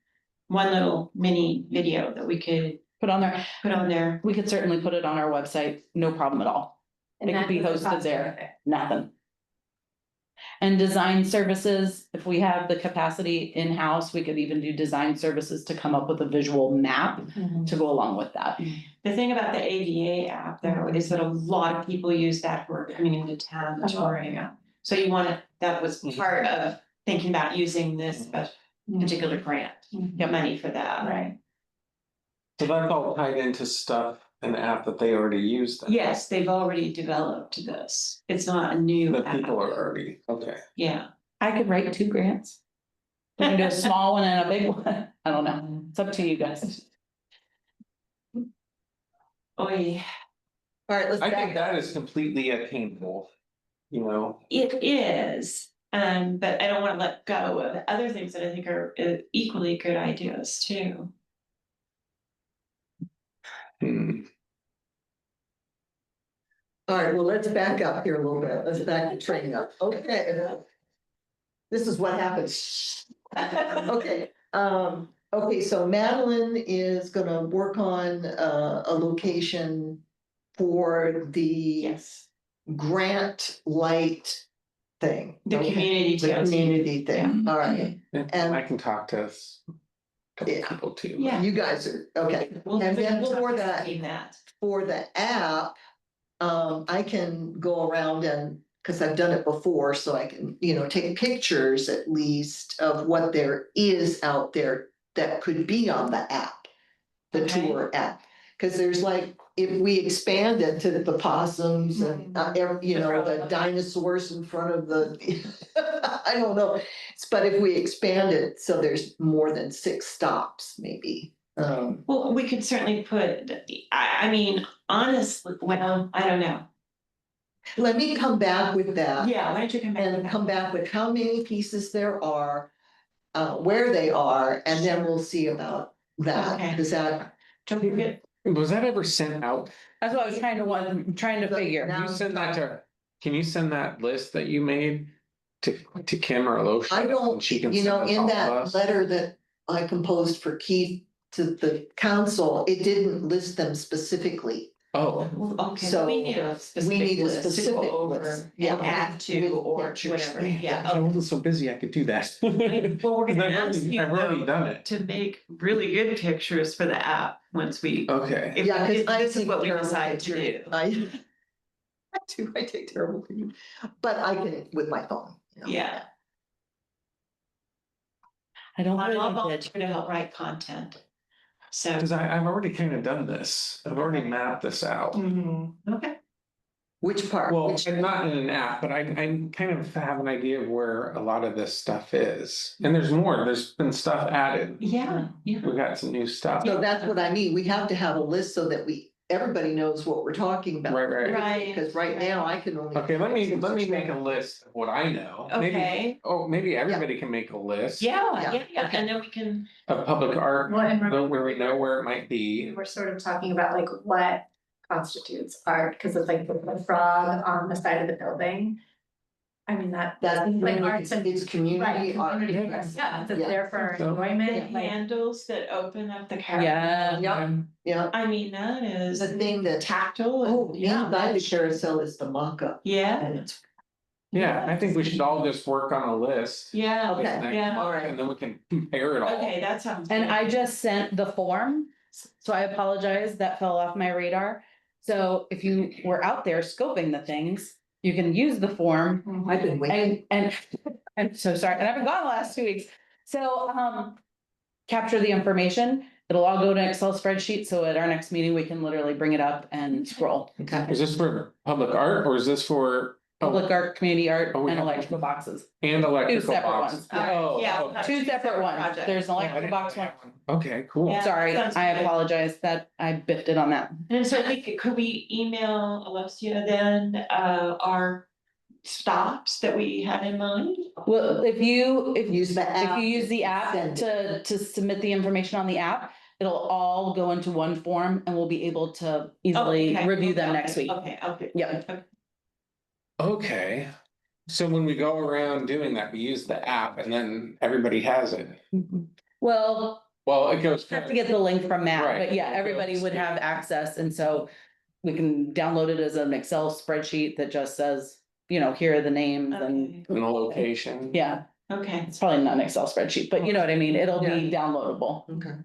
little mini video that we could Put on there. put on there. We could certainly put it on our website, no problem at all. And It could that be doesn't hosted cost there. anything. Nothing. And design services, if we have the capacity in-house, we could even do design services to come up with a visual map to go along with that. The thing about the ADA app though is that a lot of people use that who are coming into town touring. So you want to, that was part of thinking about using this particular grant, get money for that. Right. So that's all tied into stuff, an app that they already used. then. Yes, they've already developed this. It's not a new That app. people are already, okay. Yeah. I could write 2 grants. We can do a small one and a big one. I don't know. It's up to you guys. Oh, yeah. All right, let's I think back that is completely attainable, you know, It is, but I don't want to let go of other things that I think are equally good ideas too. hmm. All right, well, let's back up here a little bit. Let's back the train up. Okay. This is what happens. Okay, okay, so Madeline is gonna work on a location for the Yes, grant light thing. the Okay, community The too. community thing, all right. And I can talk to a couple Yeah. people too. Yeah. You guys are, okay. We'll And then talk for about that, that. for the app, I can go around and, because I've done it before, so I can, you know, take pictures at least of what there is out there that could be on the app, the Okay. tour app. Because there's like, if we expand it to the possums and, you know, the dinosaurs in front of the, I don't know. But if we expand it, so there's more than 6 stops, maybe. Well, we could certainly put, I mean, honestly, well, I don't know. Let me come back with that. Yeah, why don't you come back? And come back with how many pieces there are, where they are, and then we'll see about that. Okay. Does that? Don't be good. Was that ever sent out? That's what I was trying to figure. Can you send that to, can you send that list that you made to Kim or Alosha? I don't, and she can you know, send us in all of that us? letter that I composed for Keith to the council, it didn't list them specifically. Oh, Okay, So, we need a we specific need a list to specific go over list. and Yeah. add to With or pictures. whatever, yeah. if I wasn't so busy, I could do that. Well, we're gonna I've ask you I've already though done it. to make really good pictures for the app once we, Okay. if Yeah, 'cause if I this is take what we terrible decide to pictures. do. I take terrible pictures, but I can with my phone. You know. Yeah. I don't I'll believe we did. volunteer to help write content. So. Cause I've already kind of done this. I've already mapped this out. Okay. Which part? Well, Which- and not in an app, but I kind of have an idea of where a lot of this stuff is. And there's more, there's been stuff added. Yeah, yeah. We've got some new stuff. So that's what I mean. We have to have a list so that everybody knows what we're talking about. Right. Right. Because right now I can only. Okay, let me make a list of what I know. Maybe- Okay. maybe everybody can make a list. Yeah, Yeah, okay. And then we can, Of public art, Well, and where we know where it might be. we're sort of talking about like what constitutes art, because it's like the frog on the side of the building. I mean, That's like arts and. it's community Right, art. community arts, yeah, it's there for So- the enjoyment, like. handles that open up the carousel. Yeah. Yeah. Yeah, I mean, that is the thing that, tactile. oh, and- inside the carousel is the mock-up. Yeah, And it's, Yeah, I think we should all just work on a list. yeah, Okay. this next yeah. month, and then we can compare it all. Okay, that sounds. And good. I just sent the form, so I apologize, that fell off my radar. So if you were out there scoping the things, you can use the form I've been waiting. and I'm so sorry, and I haven't gone the last 2 weeks. So, capture the information. It'll all go to an Excel spreadsheet, so at our next meeting, we can literally bring it up and scroll. Okay. Is this for public art or is this for? Public art, community art, Oh, we and have- electrical boxes. And electrical separate boxes. ones. Oh, Yeah. okay. Two separate ones. projects. There's an Oh, I electrical didn't box know one. that one. Okay, cool. Yeah. Sorry, sounds I good. apologize that I biffed it on that. And so could we email Alessia then, our stops that we had in mind? Well, if you Use the app. use the app Send it. to submit the information on the app, it'll all go into one form and we'll be able to easily Okay, review them okay, next week. Okay. Yep. Okay, so when we go around doing that, we use the app and then everybody has it. Well, Well, it goes. have to get the link from Matt, Right. but yeah, everybody would have access, and so we can download it as an Excel spreadsheet that just says, you know, here are the names and, In the location. yeah, Okay. it's probably not an Excel spreadsheet, but you know what I mean? It'll be downloadable. Okay.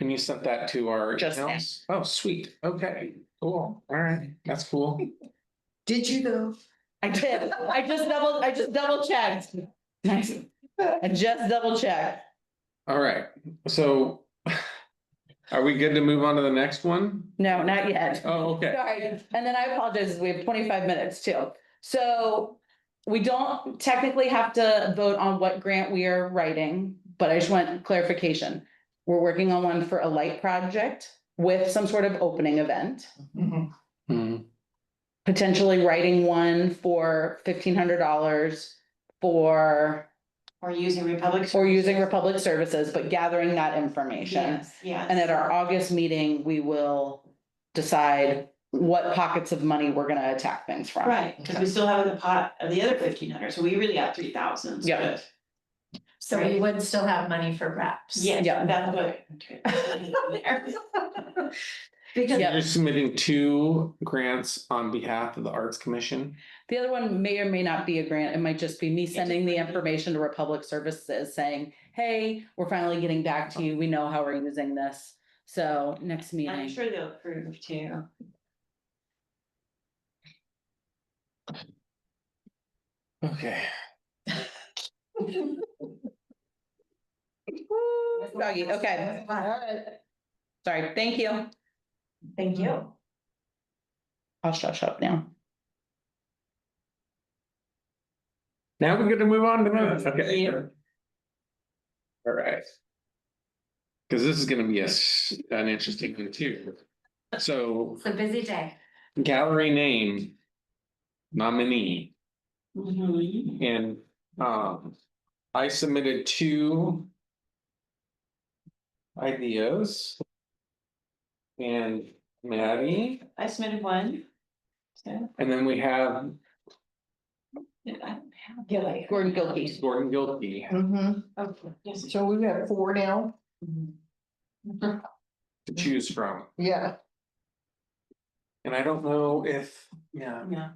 And you sent that to our Just now. emails? Oh, sweet. Okay, cool. All right, that's cool. Did you though? I did, I just double checked. Nice. I just double checked. All right, so are we good to move on to the next one? No, not yet. Oh, okay. Sorry, and then I apologize, we have 25 minutes too. So we don't technically have to vote on what grant we are writing, but I just want clarification. We're working on one for a light project with some sort of opening event. Hmm. Potentially writing one for $1,500 for, Or using Republic. or using Republic Services, but gathering that information. Yes, yes. And at our August meeting, we will decide what pockets of money we're gonna attack things from. Right, because we still have the pot of the other 1,500, so we really got 3,000. Yeah. So we would still have money for reps. Yes, Yeah. that's what. Because Yeah. You're submitting 2 grants on behalf of the Arts Commission. The other one may or may not be a grant. It might just be me sending the information to Republic Services saying, hey, we're finally getting back to you. We know how we're using this. So next I'm meeting. sure they'll approve too. Okay. Doggy, okay. Sorry, thank you. Thank you. I'll shut up now. Now we're gonna move on to minutes, okay. Yeah. All right. Cause this is gonna be an interesting one too. So It's a busy day. gallery name. Nominee Mhm. and I submitted 2. Ideas. And Maddie, I submitted one. So, and then we have I don't have. Gordon Gilkey. Gordon Gilkey Mm-hmm. Okay, yes. So we have 4 now? to choose from. Yeah. And I don't know if, yeah, Yeah.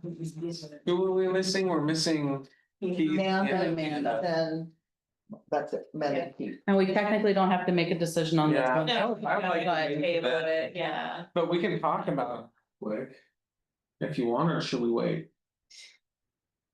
who are we missing? We're missing. Keith Amanda, and Amanda. Then that's it, Amanda. And we technically don't have to make a decision on this Yeah. one. No, I would like to I make table that. it, yeah. But we can talk about it quick. If you want, or should we wait?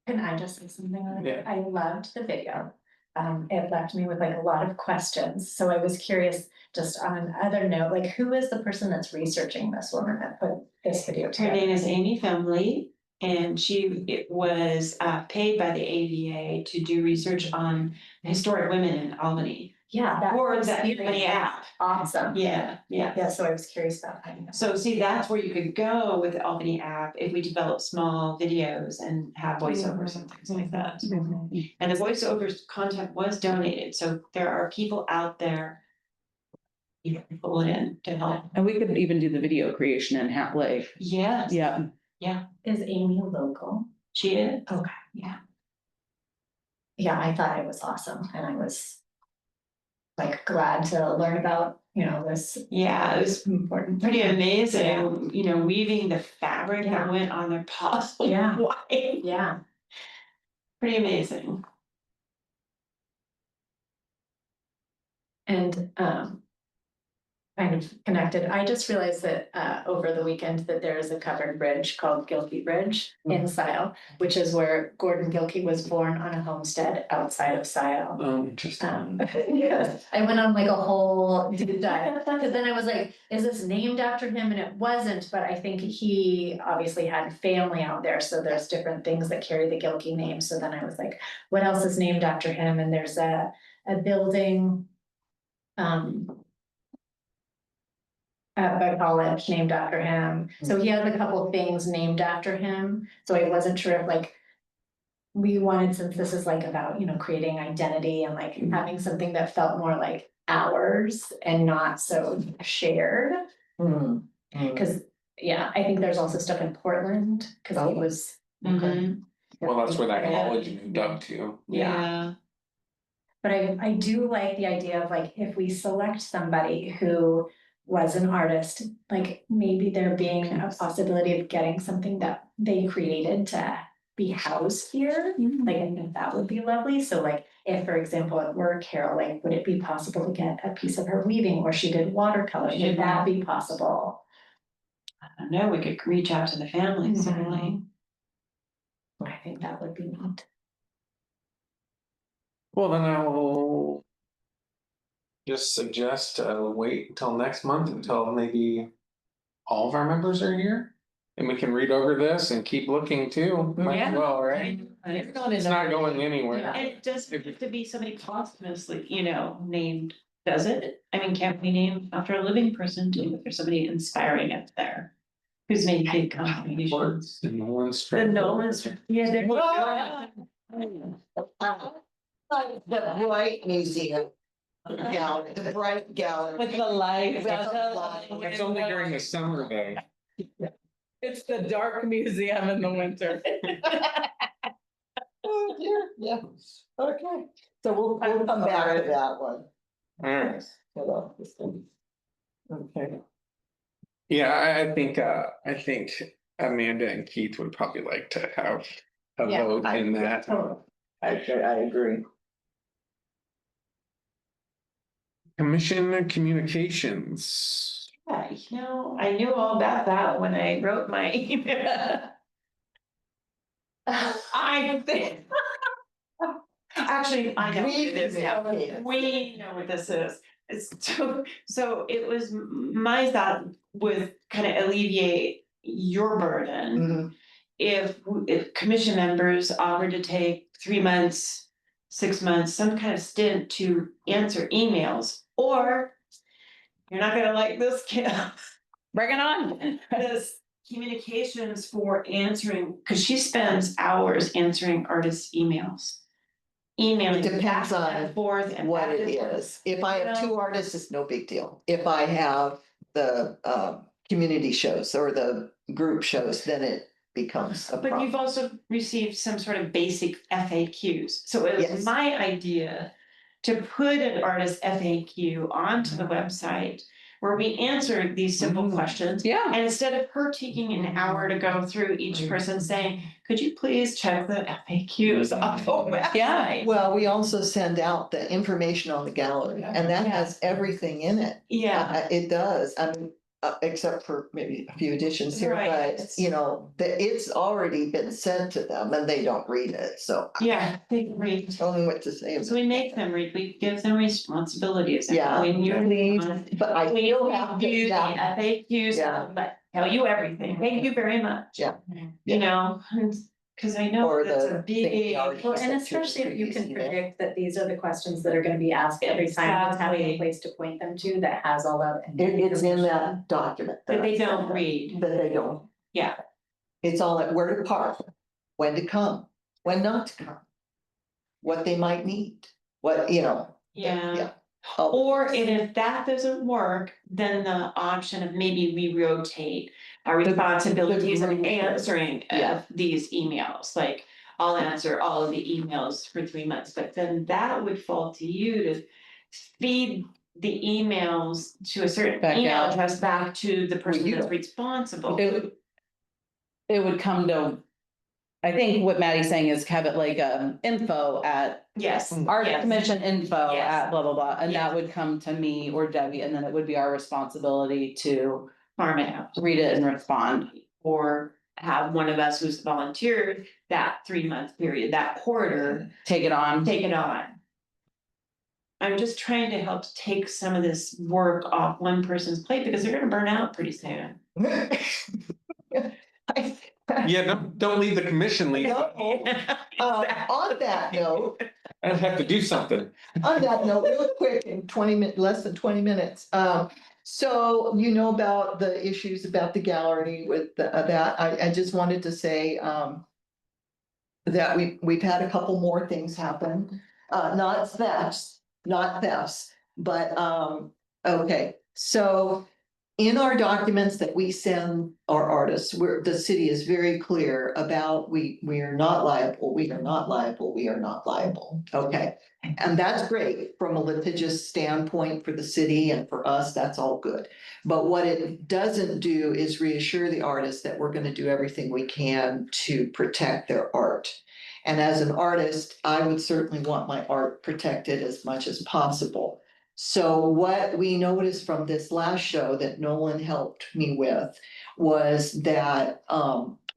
Can I just say something? Yeah. I loved the video. it left me with like a lot of questions. So I was curious, just on another note, like who is the person that's researching this woman that put this video Her together? name is Amy Femley, and it was paid by the AVA to do research on historic women in Albany. Yeah, that Or was the Albany app. awesome. Yeah. Yeah, so I was curious about that. So see, that's where you could go with the Albany app if we develop small videos and have voiceovers and things like that. And the voiceovers content was donated, so there are people out there you can pull in to help. And we could even do the video creation and have like, Yes. yeah. Is Amy local? She is. Okay, yeah. Yeah, I thought it was awesome and I was like glad to learn about, this. Yeah, it was Important. pretty Yeah. amazing, weaving the fabric that Yeah. went on their possible Yeah. white. Yeah. Pretty amazing. And kind of connected, I just realized that over the weekend that there is a covered bridge called Gilkey Bridge in Scioto, which is where Gordon Gilkey was born on a homestead outside of Scioto. Oh, interesting. Yes, I went on like a whole deep dive, because then I was like, is this named after him? And it wasn't, but I think he obviously had family out there, so there's different things that carry the Gilkey name, so then I was like, what else is named after him? And there's a building at the college named after him, so he has a couple of things named after him, so I wasn't sure if like we wanted, since this is like about, creating identity and like having something that felt more like ours and not so shared. Cause yeah, I think there's also stuff in Portland, cause it was. Mhm. Well, that's where that Yeah. college moved up to. Yeah. But I do like the idea of like, if we select somebody who was an artist, like maybe there being a possibility of getting something that they created to be housed here. Like, I think that would be lovely. So like, if, for example, at work, Carol, like, would it be possible to get a piece of her weaving, or she did watercolor? Would that be possible? I don't know, we could reach out to the family, certainly. I think that would be neat. Well, then I will just suggest wait until next month until maybe all of our members are here. And we can read over this and keep looking too. Might as Yeah. well, right? It's not going anywhere. And it doesn't have to be somebody posthumously, named, does it? I mean, can't we name after a living person too, if there's somebody inspiring up there? Who's made big contributions? The Nolan's. The Nolans, yeah, they're. The Bright Museum. Gallery, the Bright Gallery. With the lights. It's only during the summer though. It's the dark museum in the winter. Oh, dear, yeah, okay, so we'll come back to that one. Alright, Hello, this one. Okay. yeah, I think Amanda and Keith would probably like to have a Yeah, vote in that. I agree. Commission communications. Yeah, I knew all about that when I wrote my email. I think. Actually, I know what it is now. We know what this is. So it was, my thought would kind of alleviate your burden. If commission members offered to take 3 months, 6 months, some kind of stint to answer emails, or you're not gonna like this, Kim. Bring it on. This communications for answering, because she spends hours answering artists' emails. Emailing. It depends back on and forth and What back it and forth. is, if I have two artists, it's no big deal. If I have the community shows or the group shows, then it becomes a But you've problem. also received some sort of basic FAQs, so it was Yes. my idea to put an artist FAQ onto the website where we answered these simple questions. Yeah. And instead of her taking an hour to go through each person saying, could you please check the FAQs off the website? Yeah. Well, we also send out the information on the gallery, and that has everything in it. Yeah, It does, I mean, except for maybe a few additions here, Right. but you know, it's already been sent to them and they don't read it, so. Yeah, they read. Tell me what to say. So we make them read, we give them responsibilities. Yeah, When you're. please, but I We still have to, do the yeah, FAQs, Yeah. but tell you everything, thank you very much. Yeah. You know, cause I know Or that's the a thing we big. already Well, and sent to the especially if you previous can email. predict that these are the questions that are gonna be asked every time, it's having Exactly. a place to point them to that has all that. It's in that document. That they I sent don't them, read. That they don't. Yeah. It's all at where to park, when to come, when not to come. What they might need, what, you know. Yeah. Oh, Or and if that doesn't work, then the option of maybe we rotate our responsibilities of group, answering yeah. these emails, like. I'll answer all of the emails for 3 months, but then that would fall to you to feed the emails to a certain Back email out. address back to the person you that's don't. responsible. It would come to, I think what Maddie's saying is have it like info at Yes. art yes. commission info Yes. at blah, blah, blah, and Yes. that would come to me or Debbie, and then it would be our responsibility to Farm it out. read it and respond. Or have one of us who's volunteered that 3 month period, that quarter, Take it on. take it on. I'm just trying to help take some of this work off one person's plate because they're gonna burn out pretty soon. Yeah, don't leave the commission, Lisa. On that note, I have to do something. real quick, in less than 20 minutes, so you know about the issues about the gallery with that, I just wanted to say, that we've had a couple more things happen, not thefts, but, okay, so. In our documents that we send our artists, the city is very clear about, we are not liable, we are not liable, we are not liable, okay? And that's great from a litigious standpoint for the city and for us, that's all good. But what it doesn't do is reassure the artists that we're gonna do everything we can to protect their art. And as an artist, I would certainly want my art protected as much as possible. So what we noticed from this last show that Nolan helped me with was that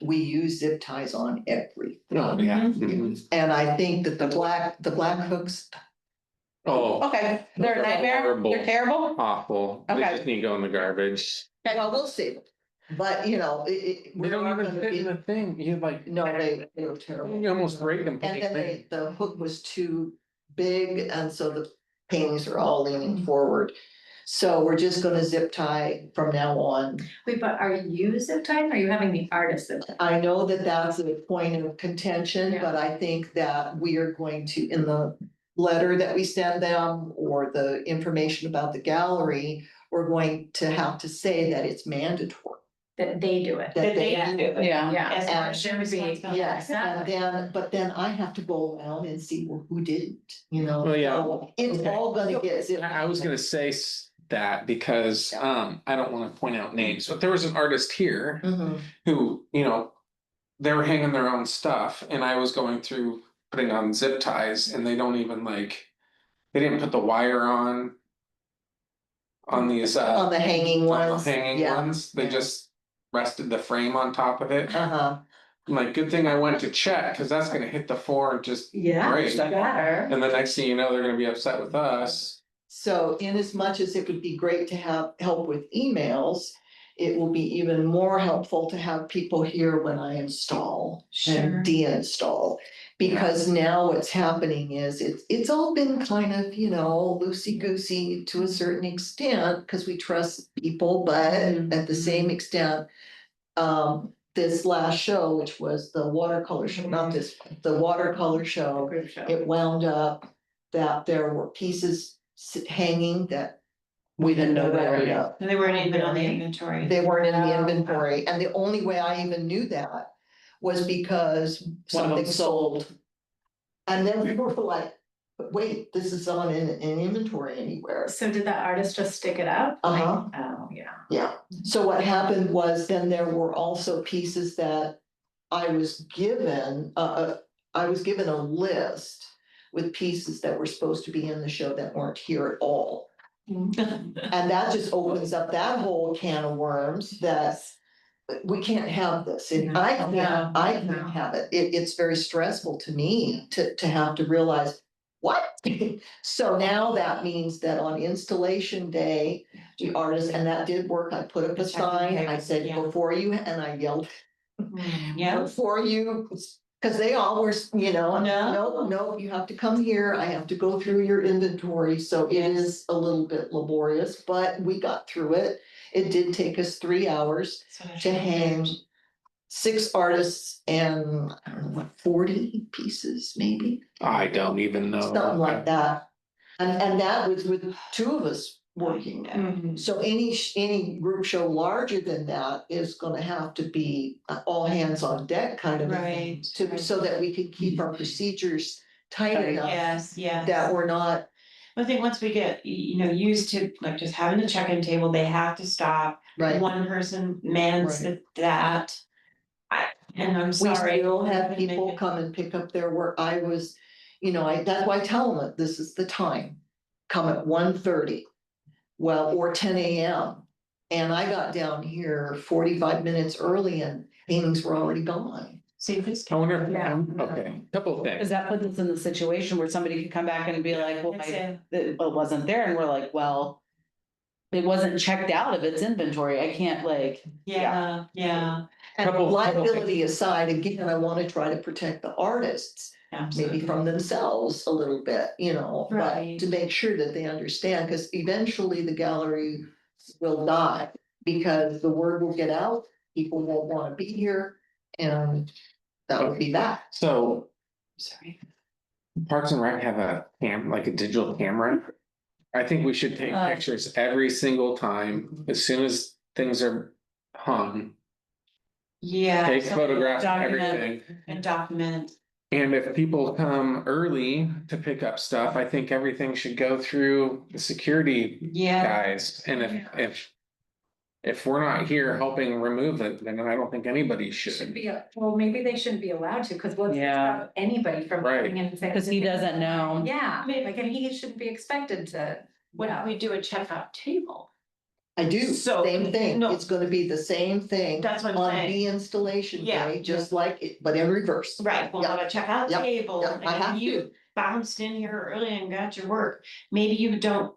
we use zip ties on everything. Oh, yeah. Mhm. Mhm. And I think that the black hooks, Oh, Okay, they're a nightmare, Horrible. they're terrible. awful. They Okay. just need to go in the garbage. well, we'll see. But you know, They we're don't not even gonna fit in be, the thing. You like, no, they were terrible. you almost break them. And then the hook was too big, and so the paintings are all leaning forward. So we're just gonna zip tie from now on. Wait, but are you zip tying or are you having the artist zip tie? I know that that's a point of contention, Yeah. but I think that we are going to, in the letter that we send them or the information about the gallery, we're going to have to say that it's mandatory. That they do it. That they do it. Yeah. Yeah. As And- part of their responsibility. Yes, and Exactly. but then I have to go around and see who didn't, you know? Well, yeah. So it's all gonna get zipped. I was gonna say that because I don't wanna point out names, but there was an artist here Mhm. who, they were hanging their own stuff and I was going through putting on zip ties and they don't even they didn't put the wire on these On the hanging ones. hanging yeah, ones. They yeah. just rested the frame on top of it. Uh-huh, I'm like, good thing I went to check, cause that's gonna hit the floor and just yeah. break. Better. And the next thing you know, they're gonna be upset with us. So in as much as it would be great to have help with emails, it will be even more helpful to have people here when I install Sure. and deinstall. Because now what's happening is it's all been kind of, loosey-goosey to a certain extent, because we trust people, but at the same extent, this last show, which was the watercolor show, not this, the watercolor show, Group show. it wound up that there were pieces hanging that we didn't know where to go. And they weren't even on the inventory. They weren't in the inventory, and the only way I even knew that was because One of something them sold. And then we were like, but wait, this is on in inventory anywhere. So did that artist just stick it up? Uh-huh. Oh, yeah. Yeah, so what happened was then there were also pieces that I was given, I was given a list with pieces that were supposed to be in the show that weren't here at all. And that just opens up that whole can of worms that we can't have this, and I can't have it. It's very stressful to me to have to realize, what? So now that means that on installation day, the artist, and that did work, I put up a sign, I said, Yeah. before you, and I yelled, Yeah, before you, cause they all were, No. no, you have to come here, I have to go through your inventory, so it is a little bit laborious, but we got through it. It did take us 3 hours to hang 6 artists and, I don't know, what, 40 pieces, maybe? I don't even know. Something like that. And that was with 2 of us working there. Mhm. So any group show larger than that is gonna have to be all hands on deck kind of a thing. Right. So that we can keep our procedures tight enough Yes, yes. that we're not, I think once we get, used to like just having the check-in table, they have to stop. right? One person mans that. And I'm We sorry. still have people come and pick up their work. I was, that's why I tell them that this is the time. Come at 1:30, well, or 10 AM. And I got down here 45 minutes early and paintings were already gone. See, this. I wonder, Yeah. okay, couple of Cause things. that puts us in the situation where somebody could come back and be like, well, That's it it. wasn't there, and we're like, well. It wasn't checked out of its inventory, I can't like, Yeah, yeah. And Couple- liability aside, again, I want to try to protect the artists, maybe Absolutely. from themselves a little bit, but Right. to make sure that they understand, because eventually the gallery will die. Because the word will get out, people won't want to be here, and that would be that. So Sorry. Parks and Rec have like a digital camera. I think we should take pictures every single time, as soon as things are hung, Yeah. take so- photographs of Document. everything. And document. And if people come early to pick up stuff, I think everything should go through the security Yeah. guys. And if we're not here helping remove it, then I don't think anybody Should should. be, well, maybe they shouldn't be allowed to, because what's to Yeah. stop anybody from Right. coming in and saying. cause he doesn't know. Yeah, like, and he shouldn't be expected to. When Yeah. we do a checkout table. I do, So, same thing, no. it's gonna be the same thing. That's what I'm On saying. the installation Yeah, day, just like it, but in reverse. Right, we'll have a checkout Yep, table. yep, I and have you to. bounced in here early and got your work. Maybe you don't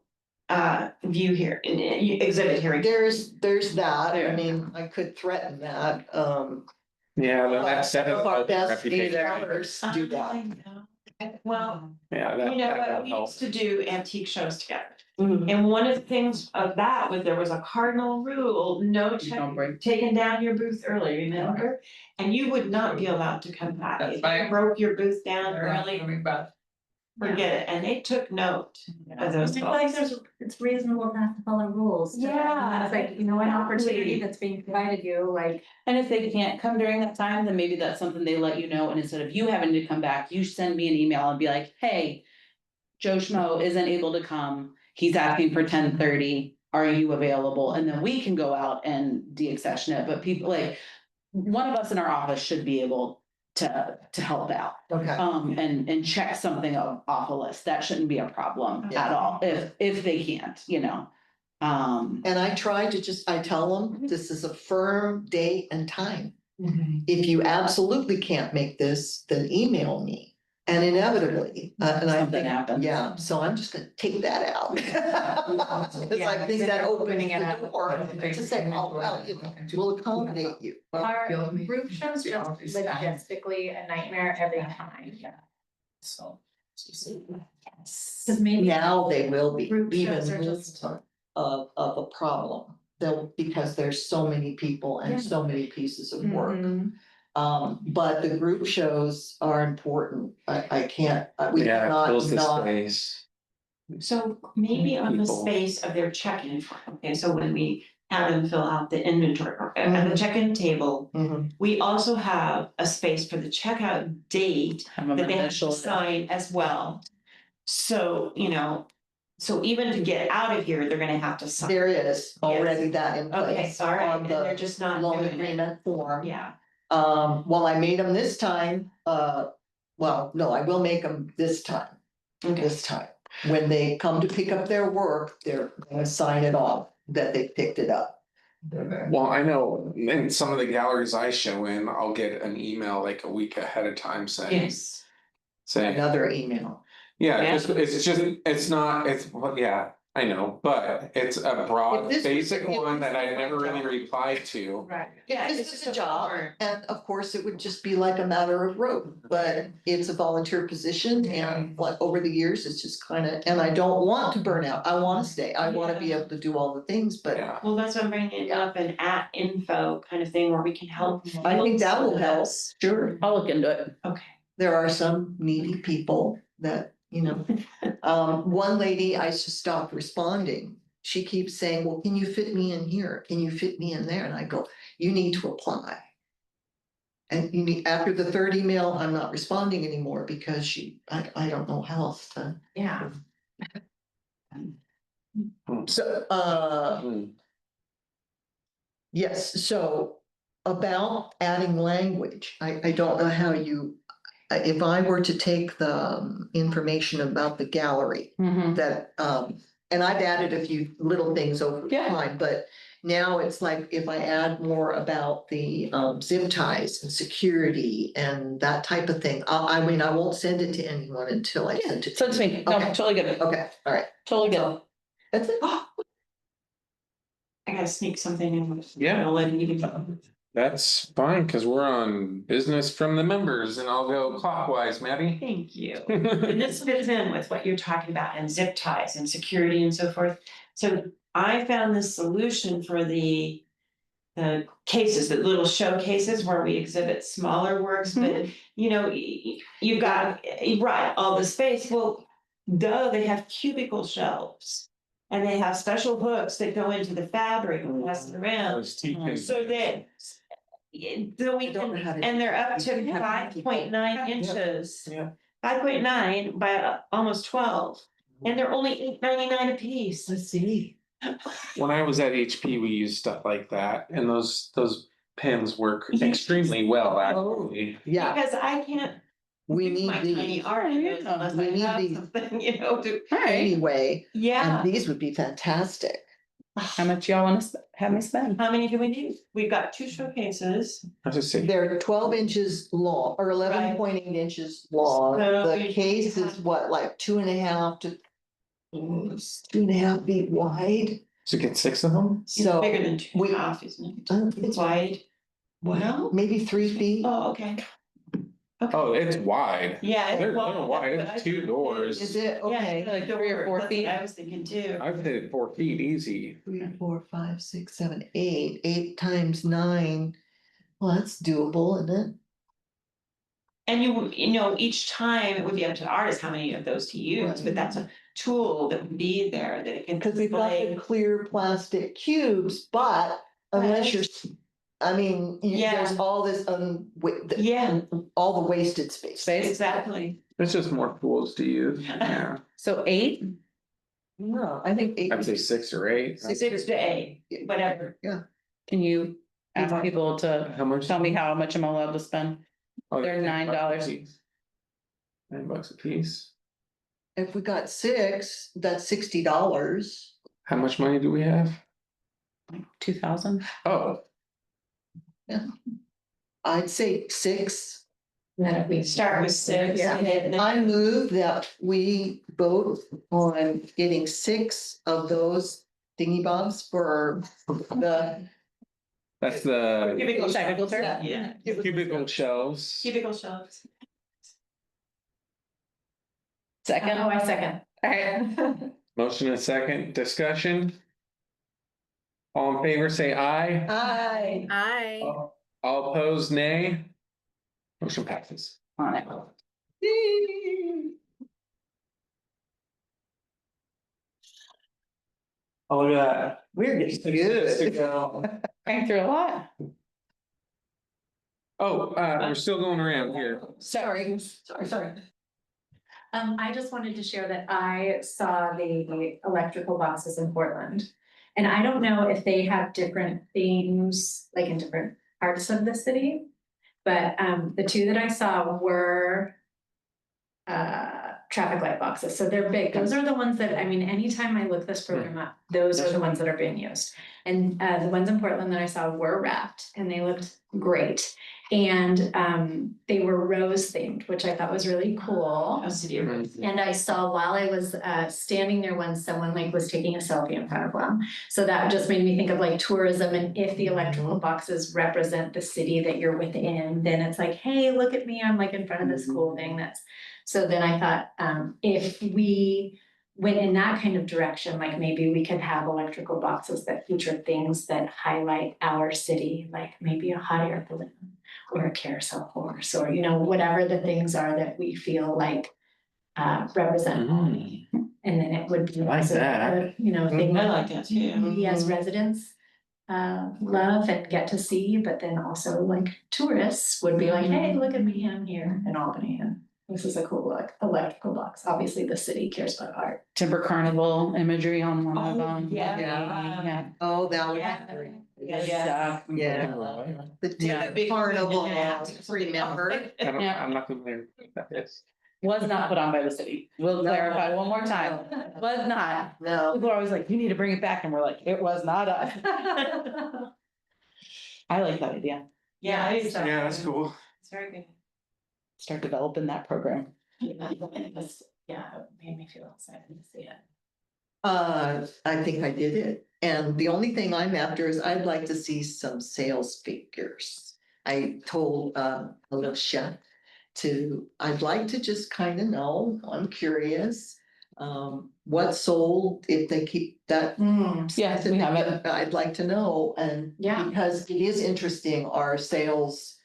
view here, you exhibit here. There's that, I There. mean, I could threaten that, Yeah, but that's some of our best reputation. sellers do that. I know. Well, Yeah, you know that what, we helps. used to do antique shows together. Mhm. And one of the things of that was there was a cardinal rule, no Don't break. taking down your booth early, remember? And you would not be allowed to come back. That's If fine. you broke your booth down early, But forget it, and they took note of those I feel like folks. it's reasonable to have to follow rules. Yeah. It's like, an opportunity Exactly. that's being provided you, like. And if they can't come during that time, then maybe that's something they let you know, and instead of you having to come back, you send me an email and be like, hey. Joe Schmo isn't able to come, he's asking for 10:30, are you available? And then we can go out and de-accession it, but people like. One of us in our office should be able to help out, Okay, and check something off a list, that shouldn't be a problem at all, if they can't, and I try to I tell them, this is a firm date and time. If you absolutely can't make this, then email me. And inevitably, and I Something think, happens. yeah, so I'm just gonna take that out. Cause I think that opens the door to say, oh, well, we'll accommodate you. Are group shows just logistically a nightmare every time? so. Cause maybe. Now they will be Group even shows are more just- of a problem. Because there's so many people and so many pieces of work. Mhm. But the group shows are important. I can't, we Yeah, cannot fills the not. space. So maybe on the People. space of their check-in form, okay, so when we have them fill out the inventory, at the check-in table, Mhm. we also have a space for the checkout date Have them that they have initial to it. sign as well. So, so even to get out of here, they're gonna have to sign. There is already that in Okay, place all right, on and they're the just not loan doing it. agreement form. Yeah, Well, I made them this time, well, no, I will make them this time, okay. this time. when they come to pick up their work, they're gonna sign it off that they picked it up. Well, I know in some of the galleries I show in, I'll get an email like a week ahead of time saying, Another email. yeah, Yeah. it's not, well, yeah, I know, but it's a broad, If this was- basic if one this that I was never my really job. replied to. Right. Yeah, it's this just is a job, form. and of course, it would just be like a matter of rote, but it's a volunteer position, and like over the years, it's just kind of, and I don't want to burn out, I want to stay, I want to be Yeah. able to do all the things, but Yeah, Well, that's what I'm bringing up an at info kind of thing where we can help. I think that will help, us. sure. I'll look into it. Okay. There are some needy people that, you know, one lady, I just stopped responding. She keeps saying, well, can you fit me in here? Can you fit me in there? And I go, you need to apply. And you need, after the third email, I'm not responding anymore because I don't know how else to. Yeah. So, Hmm. yes, so about adding language, I don't know how you, if I were to take the information about the gallery Mhm. that, and I've added a few little things over Yeah. time, but now it's like if I add more about the zip ties and security and that type of thing, I mean, I won't send it to anyone until I send it. So it's me. No, Okay. totally good. Okay, all right, Totally good. that's it. I gotta sneak something in. Yeah. I'll let you know. That's fine, cause we're on business from the members and I'll go clockwise, Maddie. Thank you. And this fits in with what you're talking about and zip ties and security and so forth. So I found this solution for the cases, the little showcases where we exhibit smaller works, but you know, you've got, right, all the space. Well, they have cubicle shelves. And they have special hooks that go into the fabric and pass it around. So that. So we I don't know how can, to and they're up to do that. 5.9 inches. Yeah. 5.9 by almost 12, and they're only $8.99 a piece. Let's see. When I was at HP, we used stuff like that and those pens work Yes. extremely well, actually. Yeah, Because I can't we do need my tiny these art in those Yeah. unless We I need have these. something, you know, to, All right. anyway, yeah. and these would be fantastic. How much y'all want to have me spend? How many do we need? We've got 2 showcases. I just say, They're 12 inches long or 11.8 inches long. So The we case is have- what, like 2.5 to 2.5 feet wide? to get 6 of them? It's So bigger than 2 we- and a half, isn't it? It's It's wide. well, maybe 3 feet. Oh, okay. Oh, it's wide. Yeah. They're well, wide, that's what I it's 2 think. doors. Is it? Okay. Yeah, Like 3 or 4 that's feet? what I was thinking too. I've hit it 4 feet easy. 3, 4, 5, 6, 7, 8. 8 times 9. Well, that's doable, isn't it? And you know, each time it would be up to the artist how many of those to use, but that's a tool that would be there that it can Because we've got the display. clear plastic cubes, but unless you're, I mean, there's Yeah. all this, Yeah. all the wasted space. Space? Exactly. It's just more tools to use, yeah. So 8? No, I think 8. I would say 6 or 8. 6 to 8, whatever. Can you ask people to How much? tell me how much I'm allowed to spend? Oh, They're $9. $9 a piece. If we got 6, that's $60. How much money do we have? 2,000? Oh, I'd say 6. And then if we Start with 6. Yeah. and then- I move that we vote on getting 6 of those thingy bobs for the. that's the Cubicle Technical shelves, term? yeah. cubicle shelves. Cubicle shelves. Second? Oh, I second. All right. Motion and second, discussion. All in favor, say aye. Aye. I. All opposed, nay. Motion passes. On it. Oh, look at that. We're getting To good. go. Going through a lot. Oh, we're still going around here. Sorry. I just wanted to share that I saw the electrical boxes in Portland. And I don't know if they have different themes, like in different parts of the city. But the 2 that I saw were traffic light boxes, so they're big, those are the ones that, I mean, anytime I look this program up, those are the ones that are being used. And the ones in Portland that I saw were wrapped and they looked great. And they were rose themed, which I thought was really cool. And I saw while I was standing there when someone like was taking a selfie in front of one. So that just made me think of like tourism, and if the electrical boxes represent the city that you're within, then it's like, hey, look at me, I'm like in front of this cool thing that's. So then I thought, if we went in that kind of direction, like maybe we could have electrical boxes that feature things that highlight our city, like maybe a hot air balloon or a carousel horse, or, you know, whatever the things are that we feel like represent Albany. And then it would be I like also, that. you know, thing I like that too. we as residents love and get to see, but then also like tourists would be like, hey, look at me, I'm here in Albany, and this is a cool like electrical box. Obviously, the city cares about art. Timber Carnival imagery on one of Oh, them. yeah. Yeah. Oh, that would Yeah. be great. Yeah. Yeah. The Yeah. Timber Carnival, Yeah. remember? I'm not familiar with that. Yes. Was not put on by the city. We'll No. clarify one more time. Was not. No. People are always like, you need to bring it back, and we're like, it was not us. I like that idea. Yeah, Yeah, that's cool. It's very good. Start developing that program. Yeah, it made me feel excited to see it. I think I did it. And the only thing I'm after is I'd like to see some sales figures. I told Alicia I'd like to just kind of know, I'm curious. What sold, if they keep that. Yes, we have it. I'd like to know, and Yeah. because it is interesting, our sales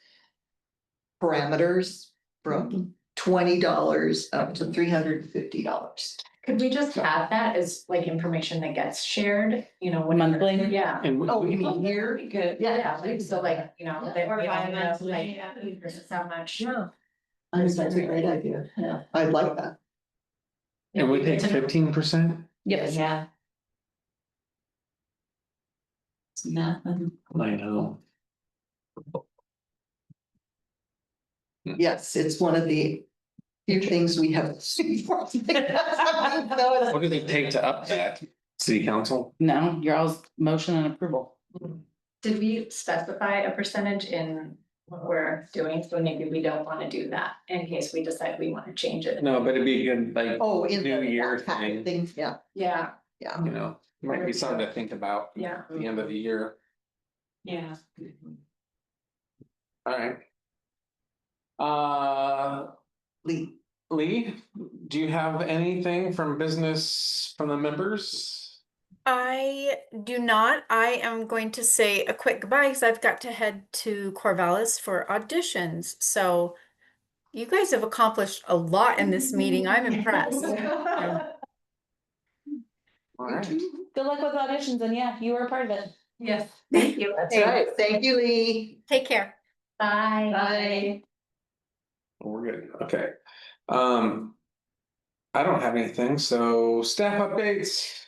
parameters from $20 up to $350. Could we just have that as like information that gets shared, you know? Monthly? Yeah. And Oh, you mean Here, here? good, yeah, like, so like, you know, that Or we all know, bi-monthly, like, yeah. this is how much. I think that's a great idea. Yeah, I'd like that. And we take 15%? Yes. Yeah. It's nothing. I know. Yes, it's one of the few things we have. What do they take to up that? City council? No, you're all's motion and approval. Did we specify a percentage in what we're doing? So maybe we don't want to do that in case we decide we want to change it. No, but it'd be a good, like, Oh, in New Year that kind of thing, thing, yeah, Yeah, yeah. you know, might be something to think about yeah. at the end of the year. Yeah. All right. Lee, do you have anything from business from the members? I do not. I am going to say a quick goodbye because I've got to head to Corvallis for auditions. So you guys have accomplished a lot in this meeting. I'm impressed. All right. Good luck with auditions, and yeah, you were a part of it. Yes, thank you. That's right. Thank you, Lee. Take care. Bye. Bye. We're good, okay. I don't have anything, so staff updates.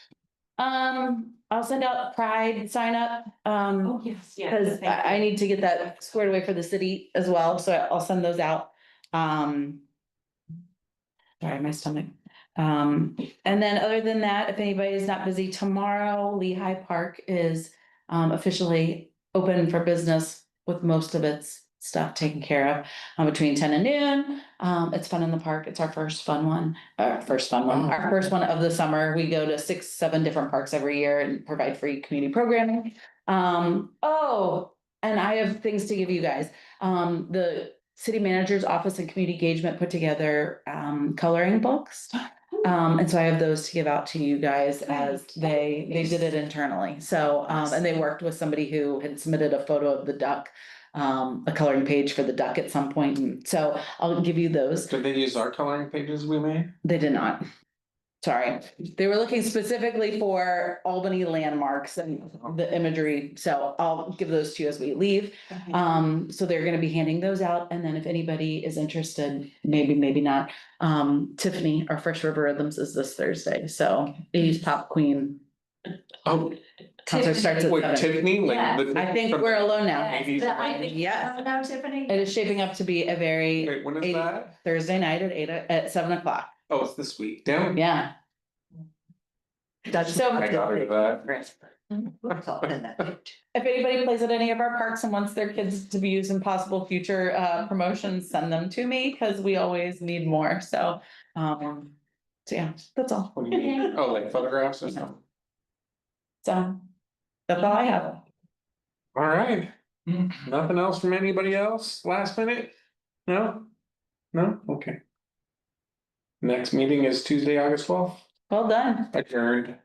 I'll send out Pride sign up, Oh, yes, yeah. because I need to get that squared away for the city as well, so I'll send those out. Sorry, my stomach. And then other than that, if anybody is not busy tomorrow, Lehigh Park is officially open for business with most of its stuff taken care of between 10 and noon. It's fun in the park. It's our first one of the summer. We go to 6, 7 different parks every year and provide free community programming. Oh, and I have things to give you guys. The city manager's office and community engagement put together coloring books. And so I have those to give out to you guys as they did it internally. So, and they worked with somebody who had submitted a photo of the duck, a coloring page for the duck at some point. And so I'll give you those. Did they use our coloring pages we made? They did not. Sorry. They were looking specifically for Albany landmarks and the imagery. So I'll give those to you as we leave. So they're gonna be handing those out, and then if anybody is interested, maybe not. Tiffany, our First River Rhythms is this Thursday, so 80s Pop Queen. Oh, Concert starts at wait, 7. Tiffany, like. Yeah, the- I think from- we're alone now. Yeah. Now, Tiffany. It is shaping up to be a very Wait, when is that? Thursday night at 7 o'clock. Oh, it's this week, damn. Yeah. That's. So- I got her to that. It's all in that. If anybody plays at any of our parks and wants their kids to be used in possible future promotions, send them to me, because we always need more, so. So yeah, that's all. What do you mean? Oh, like photographs or something? So, that's all I have. All right. Nothing else from anybody else last minute? No? No? Okay. Next meeting is Tuesday, August 12th. Well done. Adjourned.